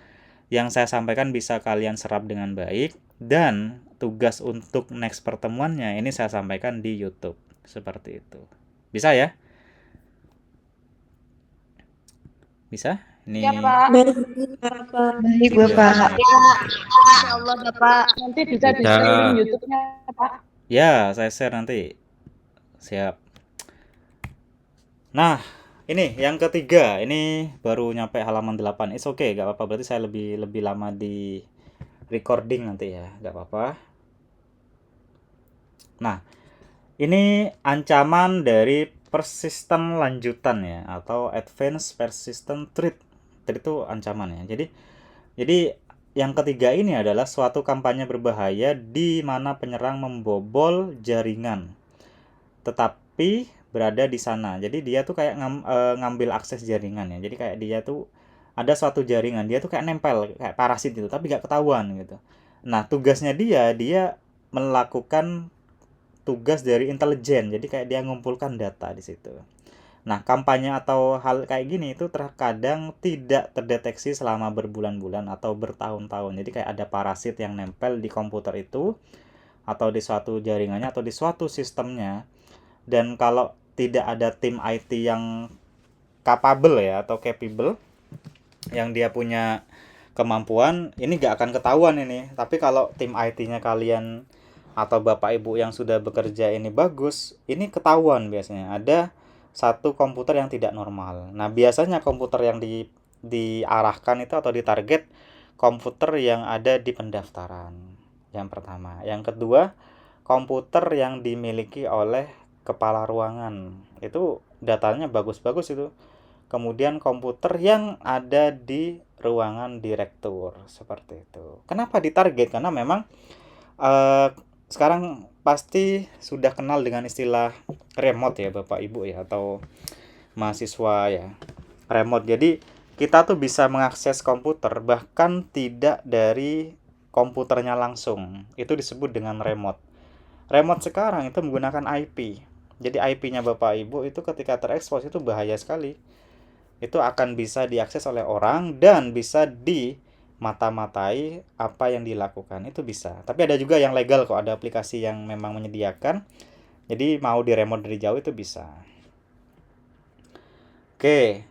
yang saya sampaikan bisa kalian serap dengan baik, dan tugas untuk next pertemuannya ini saya sampaikan di YouTube seperti itu. Bisa ya? Bisa? Ini Ya, Pak. Baik, Bapak. Ya Allah, Bapak. Nanti bisa di-sharing YouTube-nya, Pak. ya, saya share nanti. Siap. Nah, ini yang ketiga, ini baru nyampe halaman 8. It's okay, gak apa-apa. Berarti saya lebih lama di recording nanti ya, gak apa-apa. Nah, ini ancaman dari persistent lanjutan ya, atau advanced persistent threat. Itu ancaman ya. Jadi yang ketiga ini adalah suatu kampanye berbahaya di mana penyerang membobol jaringan, tetapi berada di sana. Jadi dia tuh kayak ngambil akses jaringan ya. Jadi kayak dia tuh ada suatu jaringan, dia tuh kayak nempel, kayak parasit gitu, tapi gak ketahuan gitu. Nah, tugasnya dia melakukan tugas dari intelijen. Jadi kayak dia ngumpulkan data di situ. Nah, kampanye atau hal kayak gini itu terkadang tidak terdeteksi selama berbulan-bulan atau bertahun-tahun. Jadi kayak ada parasit yang nempel di komputer itu, atau di suatu jaringannya, atau di suatu sistemnya. Dan kalau tidak ada tim IT yang capable ya atau capable, yang dia punya kemampuan, ini gak akan ketahuan ini. Tapi kalau tim IT-nya kalian atau bapak ibu yang sudah bekerja ini bagus, ini ketahuan biasanya ada satu komputer yang tidak normal. Nah, biasanya komputer yang diarahkan itu atau ditarget komputer yang ada di pendaftaran. Yang pertama. Yang kedua, komputer yang dimiliki oleh kepala ruangan. Itu datanya bagus-bagus itu. Kemudian komputer yang ada di ruangan direktur, seperti itu. Kenapa ditarget? Karena memang sekarang pasti sudah kenal dengan istilah remote ya Bapak Ibu ya, atau mahasiswa ya. Remote. Jadi kita tuh bisa mengakses komputer bahkan tidak dari komputernya langsung. Itu disebut dengan remote. Remote sekarang itu menggunakan IP. Jadi IP-nya Bapak Ibu itu ketika terekspos itu bahaya sekali. Itu akan bisa diakses oleh orang dan bisa dimata-matai apa yang dilakukan. Itu bisa. Tapi ada juga yang legal kok, ada aplikasi yang memang menyediakan. Jadi mau di remote dari jauh itu bisa. Oke.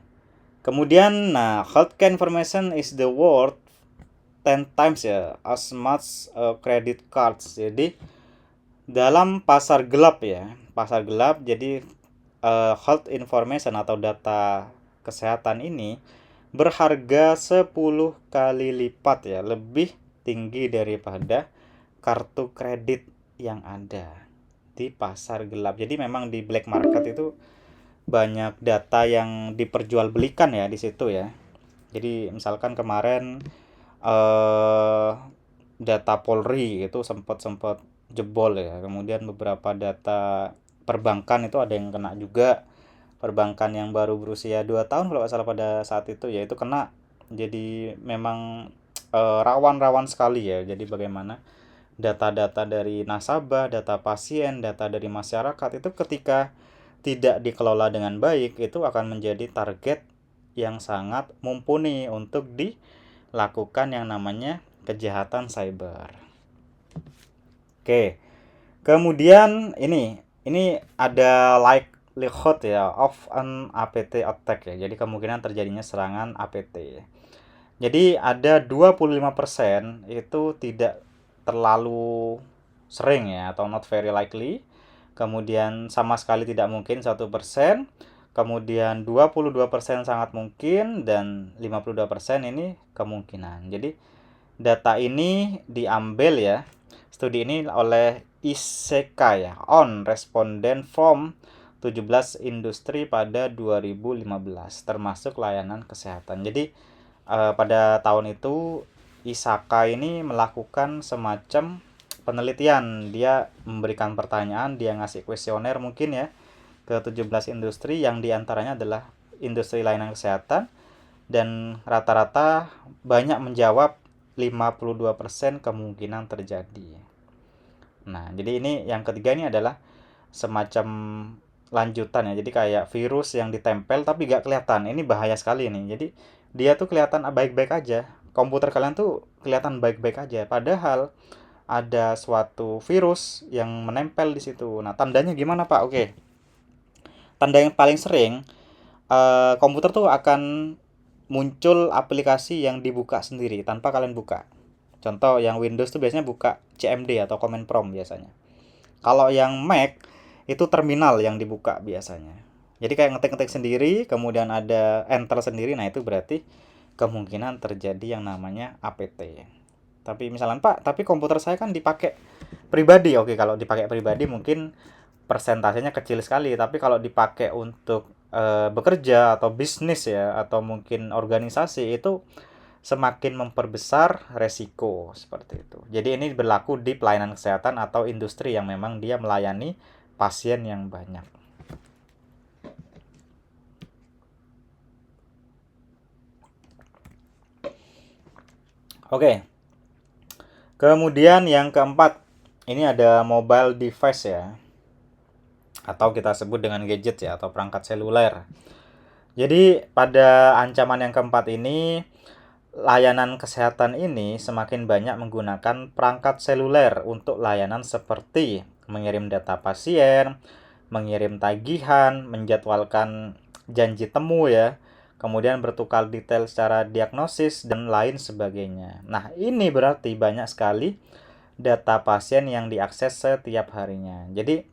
Kemudian healthcare information is the worth 10 times ya as much credit cards. Jadi dalam pasar gelap ya, jadi health information atau data kesehatan ini berharga 10 kali lipat ya, lebih tinggi daripada kartu kredit yang ada di pasar gelap. Jadi memang di black market itu banyak data yang diperjualbelikan ya di situ ya. Jadi misalkan kemarin data Polri itu sempat jebol ya. Kemudian beberapa data perbankan itu ada yang kena juga. Perbankan yang baru berusia 2 tahun kalau nggak salah pada saat itu ya, itu kena. Jadi memang rawan sekali ya. Jadi bagaimana data-data dari nasabah, data pasien, data dari masyarakat itu ketika tidak dikelola dengan baik itu akan menjadi target yang sangat mumpuni untuk dilakukan yang namanya kejahatan cyber. Oke. Kemudian ini ada likelihood ya of an APT attack ya. Jadi kemungkinan terjadinya serangan APT. Jadi ada 25% itu tidak terlalu sering ya atau not very likely. Kemudian sama sekali tidak mungkin 1%. Kemudian 22% sangat mungkin dan 52% ini kemungkinan. Jadi data ini diambil ya, studi ini oleh ICK ya, on respondent from 17 industri pada 2015 termasuk layanan kesehatan. Jadi pada tahun itu ICK ini melakukan semacam penelitian. Dia memberikan pertanyaan, dia ngasih kuesioner mungkin ya ke 17 industri yang diantaranya adalah industri layanan kesehatan, dan rata-rata banyak menjawab 52% kemungkinan terjadi. Nah, jadi ini yang ketiga ini adalah semacam lanjutan ya. Jadi kayak virus yang ditempel tapi gak kelihatan. Ini bahaya sekali nih. Jadi dia tuh kelihatan baik-baik aja. Komputer kalian tuh kelihatan baik-baik aja. Padahal ada suatu virus yang menempel di situ. Nah, tandanya gimana, Pak? Oke. Tanda yang paling sering komputer tuh akan muncul aplikasi yang dibuka sendiri tanpa kalian buka. Contoh yang Windows tuh biasanya buka CMD atau Command Prompt biasanya. Kalau yang Mac itu terminal yang dibuka biasanya. Jadi kayak ngetik-ngetik sendiri, kemudian ada enter sendiri. Nah, itu berarti kemungkinan terjadi yang namanya APT. Tapi misalnya, Pak, tapi komputer saya kan dipakai pribadi. Oke, kalau dipakai pribadi mungkin persentasenya kecil sekali, tapi kalau dipakai untuk bekerja atau bisnis ya, atau mungkin organisasi, itu semakin memperbesar resiko seperti itu. Jadi ini berlaku di pelayanan kesehatan atau industri yang memang dia melayani pasien yang banyak. Oke. Kemudian yang keempat, ini ada mobile device ya, atau kita sebut dengan gadget ya, atau perangkat seluler. Jadi pada ancaman yang keempat ini, layanan kesehatan ini semakin banyak menggunakan perangkat seluler untuk layanan seperti mengirim data pasien, mengirim tagihan, menjadwalkan janji temu ya, kemudian bertukar detail secara diagnosis dan lain sebagainya. Nah, ini berarti banyak sekali data pasien yang diakses setiap harinya. Jadi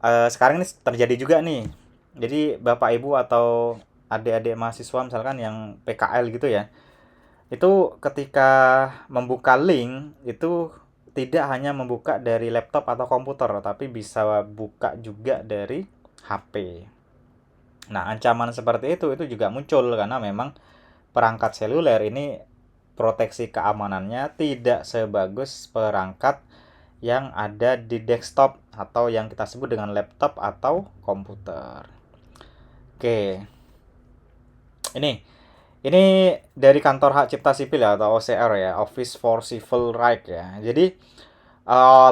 sekarang ini terjadi juga nih. Jadi Bapak Ibu atau adik-adik mahasiswa misalkan yang PKL gitu ya, itu ketika membuka link itu tidak hanya membuka dari laptop atau komputer, tapi bisa buka juga dari HP. Nah, ancaman seperti itu juga muncul karena memang perangkat seluler ini proteksi keamanannya tidak sebagus perangkat yang ada di desktop atau yang kita sebut dengan laptop atau komputer. Oke. Ini dari kantor hak cipta sipil ya, atau OCR ya, Office for Civil Rights ya. Jadi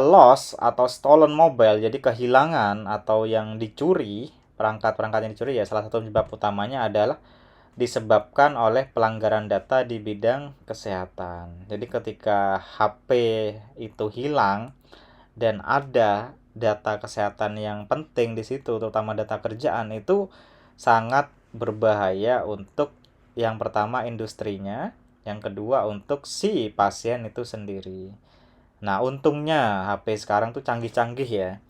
loss atau stolen mobile, jadi kehilangan atau yang dicuri, perangkat-perangkat yang dicuri ya, salah satu penyebab utamanya adalah disebabkan oleh pelanggaran data di bidang kesehatan. Jadi ketika HP itu hilang dan ada data kesehatan yang penting di situ, terutama data kerjaan, itu sangat berbahaya untuk yang pertama industrinya, yang kedua untuk si pasien itu sendiri. Nah, untungnya HP sekarang tuh canggih-canggih ya.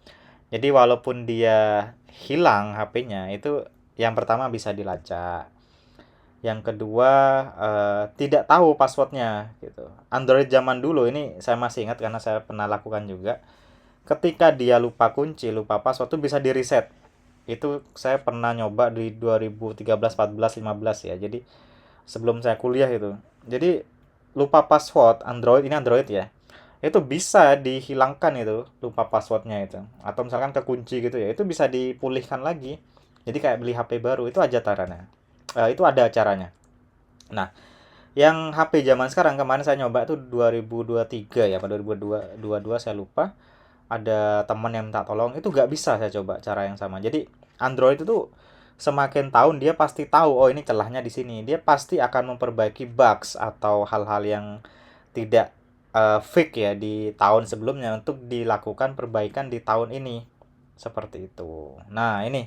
Jadi walaupun dia hilang HP-nya, itu yang pertama bisa dilacak. Yang kedua tidak tahu passwordnya gitu. Android zaman dulu ini saya masih ingat karena saya pernah lakukan juga. Ketika dia lupa kunci, lupa password tuh bisa di reset. Itu saya pernah nyoba di 2013, 14, 15 ya. Jadi sebelum saya kuliah itu. Jadi lupa password Android, ini Android ya. Itu bisa dihilangkan itu, lupa passwordnya itu. Atau misalkan kekunci gitu ya, itu bisa dipulihkan lagi. Jadi kayak beli HP baru, itu aja caranya. Itu ada caranya. Nah, yang HP zaman sekarang kemarin saya nyoba tuh 2023 ya, pada 2022 saya lupa. Ada teman yang minta tolong, itu nggak bisa saya coba cara yang sama. Jadi Android itu semakin tahun dia pasti tahu, oh ini celahnya di sini. Dia pasti akan memperbaiki bugs atau hal-hal yang tidak fix ya di tahun sebelumnya untuk dilakukan perbaikan di tahun ini. Seperti itu. Nah, ini.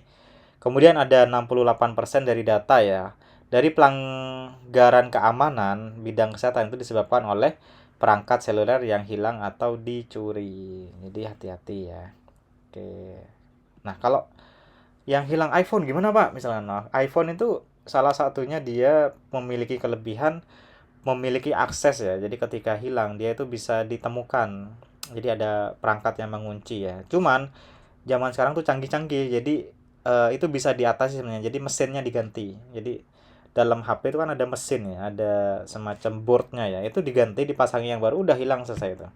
Kemudian ada 68% dari data ya. Dari pelanggaran keamanan bidang kesehatan itu disebabkan oleh perangkat seluler yang hilang atau dicuri. Jadi hati-hati ya. Oke. Nah, kalau yang hilang iPhone gimana, Pak? Misalnya, nah, iPhone itu salah satunya dia memiliki kelebihan memiliki akses ya. Jadi ketika hilang dia itu bisa ditemukan. Jadi ada perangkat yang mengunci ya. Cuman zaman sekarang tuh canggih-canggih. Jadi itu bisa diatasi sebenarnya. Jadi mesinnya diganti. Jadi dalam HP itu kan ada mesin ya, ada semacam boardnya ya. Itu diganti, dipasangi yang baru, udah hilang selesai itu.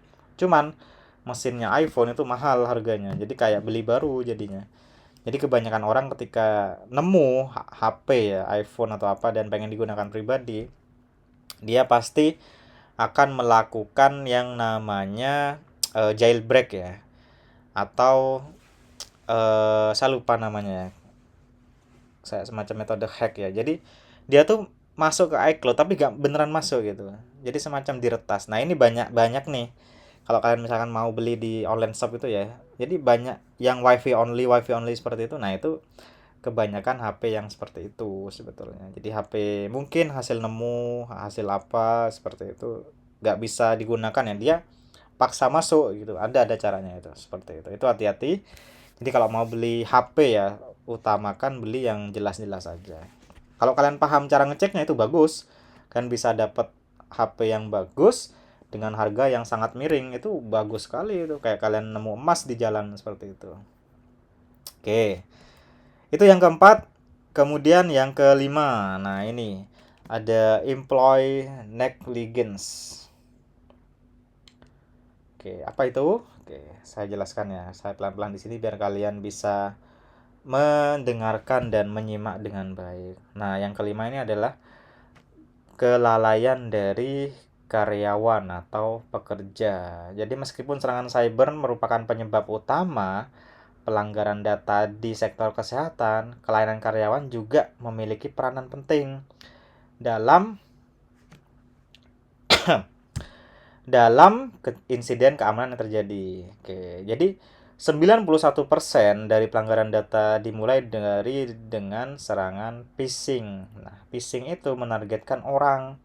Cuman mesinnya iPhone itu mahal harganya. Jadi kayak beli baru jadinya. Jadi kebanyakan orang ketika nemu HP ya, iPhone atau apa dan pengen digunakan pribadi, dia pasti akan melakukan yang namanya jailbreak ya, atau saya lupa namanya, saya semacam metode hack ya. Jadi dia tuh masuk ke iCloud tapi gak beneran masuk gitu, jadi semacam diretas. Nah, ini banyak nih kalau kalian misalkan mau beli di online shop itu ya. Jadi banyak yang wifi only seperti itu. Nah, itu kebanyakan HP yang seperti itu sebetulnya. Jadi HP mungkin hasil nemu, hasil apa seperti itu nggak bisa digunakan ya, dia paksa masuk gitu. Ada caranya itu seperti itu. Itu hati-hati. Jadi kalau mau beli HP ya, utamakan beli yang jelas-jelas aja. Kalau kalian paham cara ngeceknya itu bagus. Kan bisa dapat HP yang bagus dengan harga yang sangat miring, itu bagus sekali itu. Kayak kalian nemu emas di jalan seperti itu. Oke. Itu yang keempat. Kemudian yang kelima. Nah, ini ada employee negligence. Oke, apa itu? Oke, saya jelaskan ya. Saya pelan-pelan di sini biar kalian bisa mendengarkan dan menyimak dengan baik. Nah, yang kelima ini adalah kelalaian dari karyawan atau pekerja. Jadi meskipun serangan cyber merupakan penyebab utama pelanggaran data di sektor kesehatan, kelalaian karyawan juga memiliki peranan penting dalam dalam insiden keamanan yang terjadi. Oke, jadi 91% dari pelanggaran data dimulai dengan serangan phishing. Nah, phishing itu menargetkan orang.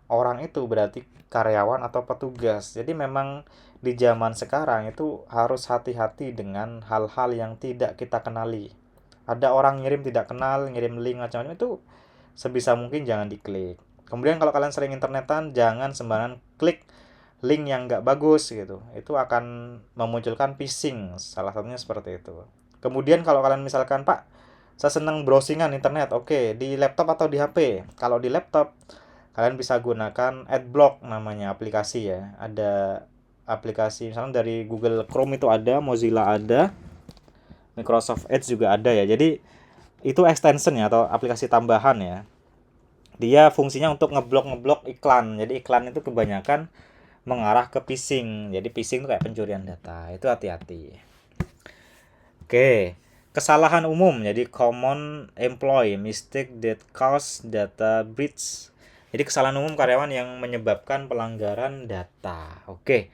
Orang itu berarti karyawan atau petugas. Jadi memang di zaman sekarang itu harus hati-hati dengan hal-hal yang tidak kita kenali. Ada orang ngirim tidak kenal, ngirim link macam-macam, itu sebisa mungkin jangan diklik. Kemudian kalau kalian sering internetan, jangan sembarangan klik link yang nggak bagus gitu. Itu akan memunculkan phishing, salah satunya seperti itu. Kemudian kalau kalian misalkan, Pak, saya senang browsingan internet, oke, di laptop atau di HP? Kalau di laptop, kalian bisa gunakan Adblock namanya aplikasi ya. Ada aplikasi misalnya dari Google Chrome itu ada, Mozilla ada, Microsoft Edge juga ada ya. Jadi itu extension ya atau aplikasi tambahan ya. Dia fungsinya untuk ngeblok iklan. Jadi iklan itu kebanyakan mengarah ke phishing. Jadi phishing itu kayak pencurian data. Itu hati-hati. Oke, kesalahan umum. Jadi common employee mistake that cause data breach. Jadi kesalahan umum karyawan yang menyebabkan pelanggaran data. Oke.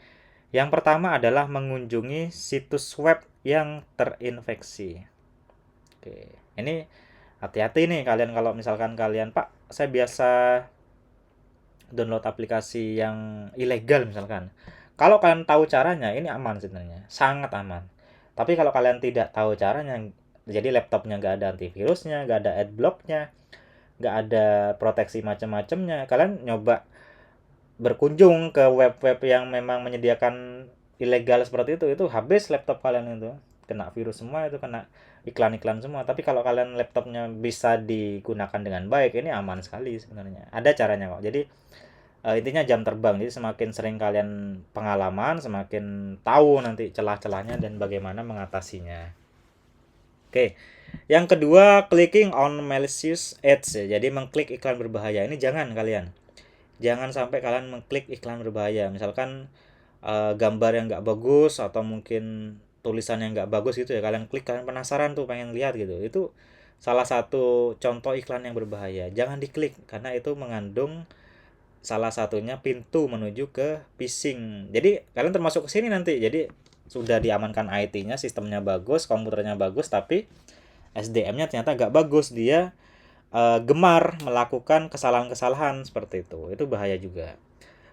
Yang pertama adalah mengunjungi situs web yang terinfeksi. Oke. Ini hati-hati nih kalian kalau misalkan kalian, Pak, saya biasa download aplikasi yang ilegal misalkan. Kalau kalian tahu caranya, ini aman sebenarnya, sangat aman. Tapi kalau kalian tidak tahu caranya, jadi laptopnya nggak ada antivirusnya, nggak ada adblocknya, nggak ada proteksi macam-macamnya, kalian nyoba berkunjung ke web-web yang memang menyediakan ilegal seperti itu habis laptop kalian itu. Kena virus semua, itu kena iklan-iklan semua. Tapi kalau kalian laptopnya bisa digunakan dengan baik, ini aman sekali sebenarnya. Ada caranya kok. Jadi intinya jam terbang. Jadi semakin sering kalian pengalaman, semakin tahu nanti celah-celahnya dan bagaimana mengatasinya. Oke. Yang kedua, clicking on malicious ads ya. Jadi mengklik iklan berbahaya. Ini jangan kalian. Jangan sampai kalian mengklik iklan berbahaya. Misalkan gambar yang nggak bagus atau mungkin tulisan yang nggak bagus gitu ya, kalian klik, kalian penasaran tuh pengen lihat gitu, itu salah satu contoh iklan yang berbahaya. Jangan diklik karena itu mengandung salah satunya pintu menuju ke phishing. Jadi kalian termasuk ke sini nanti. Jadi sudah diamankan IT-nya, sistemnya bagus, komputernya bagus, tapi SDM-nya ternyata nggak bagus. Dia gemar melakukan kesalahan-kesalahan seperti itu. Itu bahaya juga.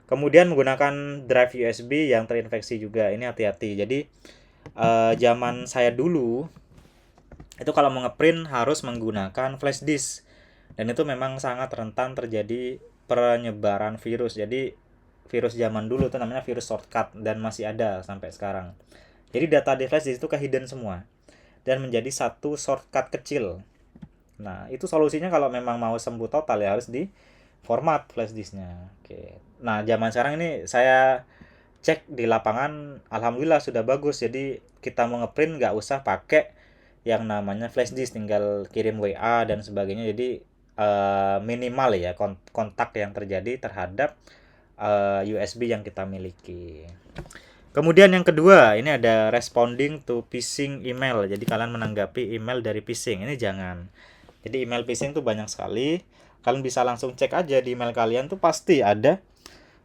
Kemudian menggunakan drive USB yang terinfeksi juga. Ini hati-hati. Jadi zaman saya dulu itu kalau mau ngeprint harus menggunakan flash disk, dan itu memang sangat rentan terjadi penyebaran virus. Jadi virus zaman dulu itu namanya virus shortcut dan masih ada sampai sekarang. Jadi data di flash disk itu hidden semua dan menjadi satu shortcut kecil. Nah, itu solusinya kalau memang mau sembuh total ya harus di format flash disknya. Oke. Nah, zaman sekarang ini saya cek di lapangan, alhamdulillah sudah bagus. Jadi kita mau ngeprint nggak usah pakai yang namanya flash disk, tinggal kirim WA dan sebagainya. Jadi minimal ya kontak yang terjadi terhadap USB yang kita miliki. Kemudian yang kedua, ini ada responding to phishing email. Jadi kalian menanggapi email dari phishing. Ini jangan. Jadi email phishing tuh banyak sekali. Kalian bisa langsung cek aja di email kalian tuh pasti ada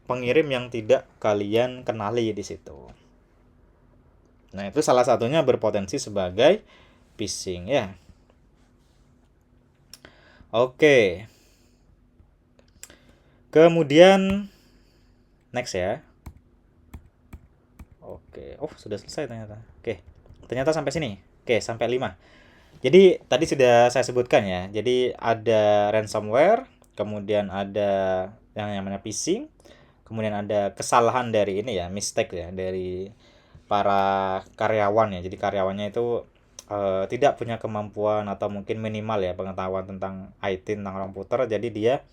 pengirim yang tidak kalian kenali di situ. Nah, itu salah satunya berpotensi sebagai phishing ya. Oke. Kemudian next ya. Oke. Oh, sudah selesai ternyata. Oke. Ternyata sampai sini. Oke, sampai 5. Jadi tadi sudah saya sebutkan ya. Jadi ada ransomware, kemudian ada yang namanya phishing, kemudian ada kesalahan dari ini ya, mistake ya dari para karyawan ya. Jadi karyawannya itu tidak punya kemampuan atau mungkin minimal ya pengetahuan tentang IT, tentang komputer. Jadi dia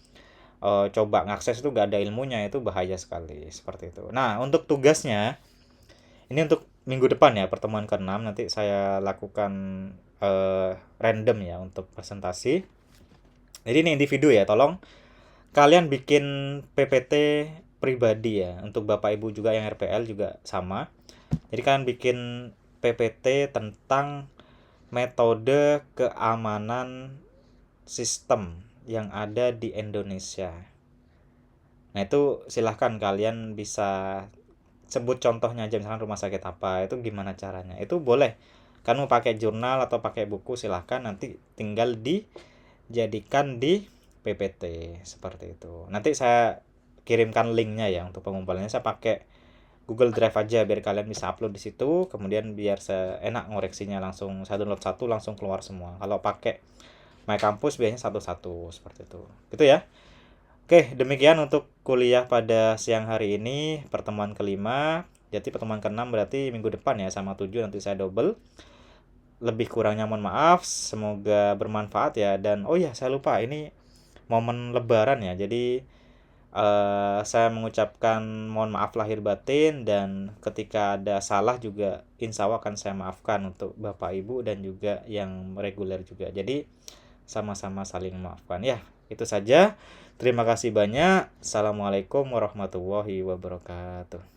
coba ngakses itu nggak ada ilmunya, itu bahaya sekali seperti itu. Nah, untuk tugasnya ini untuk minggu depan ya, pertemuan ke-6 nanti saya lakukan random ya untuk presentasi. Jadi ini individu ya, tolong kalian bikin PPT pribadi ya. Untuk Bapak Ibu juga yang RPL juga sama. Jadi kalian bikin PPT tentang metode keamanan sistem yang ada di Indonesia. Nah, itu silahkan kalian bisa sebut contohnya aja, misalkan rumah sakit apa, itu gimana caranya, itu boleh kan. Mau pakai jurnal atau pakai buku silahkan, nanti tinggal dijadikan di PPT seperti itu. Nanti saya kirimkan linknya ya untuk pengumpulannya. Saya pakai Google Drive aja biar kalian bisa upload di situ, kemudian biar saya enak ngoreksinya, langsung saya download satu langsung keluar semua. Kalau pakai My Campus biasanya satu-satu seperti itu. Gitu ya. Oke, demikian untuk kuliah pada siang hari ini, pertemuan kelima. Jadi pertemuan ke-6 berarti minggu depan ya, sama 7 nanti saya double. Lebih kurangnya mohon maaf, semoga bermanfaat ya. Dan oh ya, saya lupa, ini momen lebaran ya. Jadi saya mengucapkan mohon maaf lahir batin, dan ketika ada salah juga insya Allah akan saya maafkan untuk Bapak Ibu dan juga yang reguler juga. Jadi sama-sama saling memaafkan ya. Itu saja. Terima kasih banyak. Assalamualaikum warahmatullahi wabarakatuh.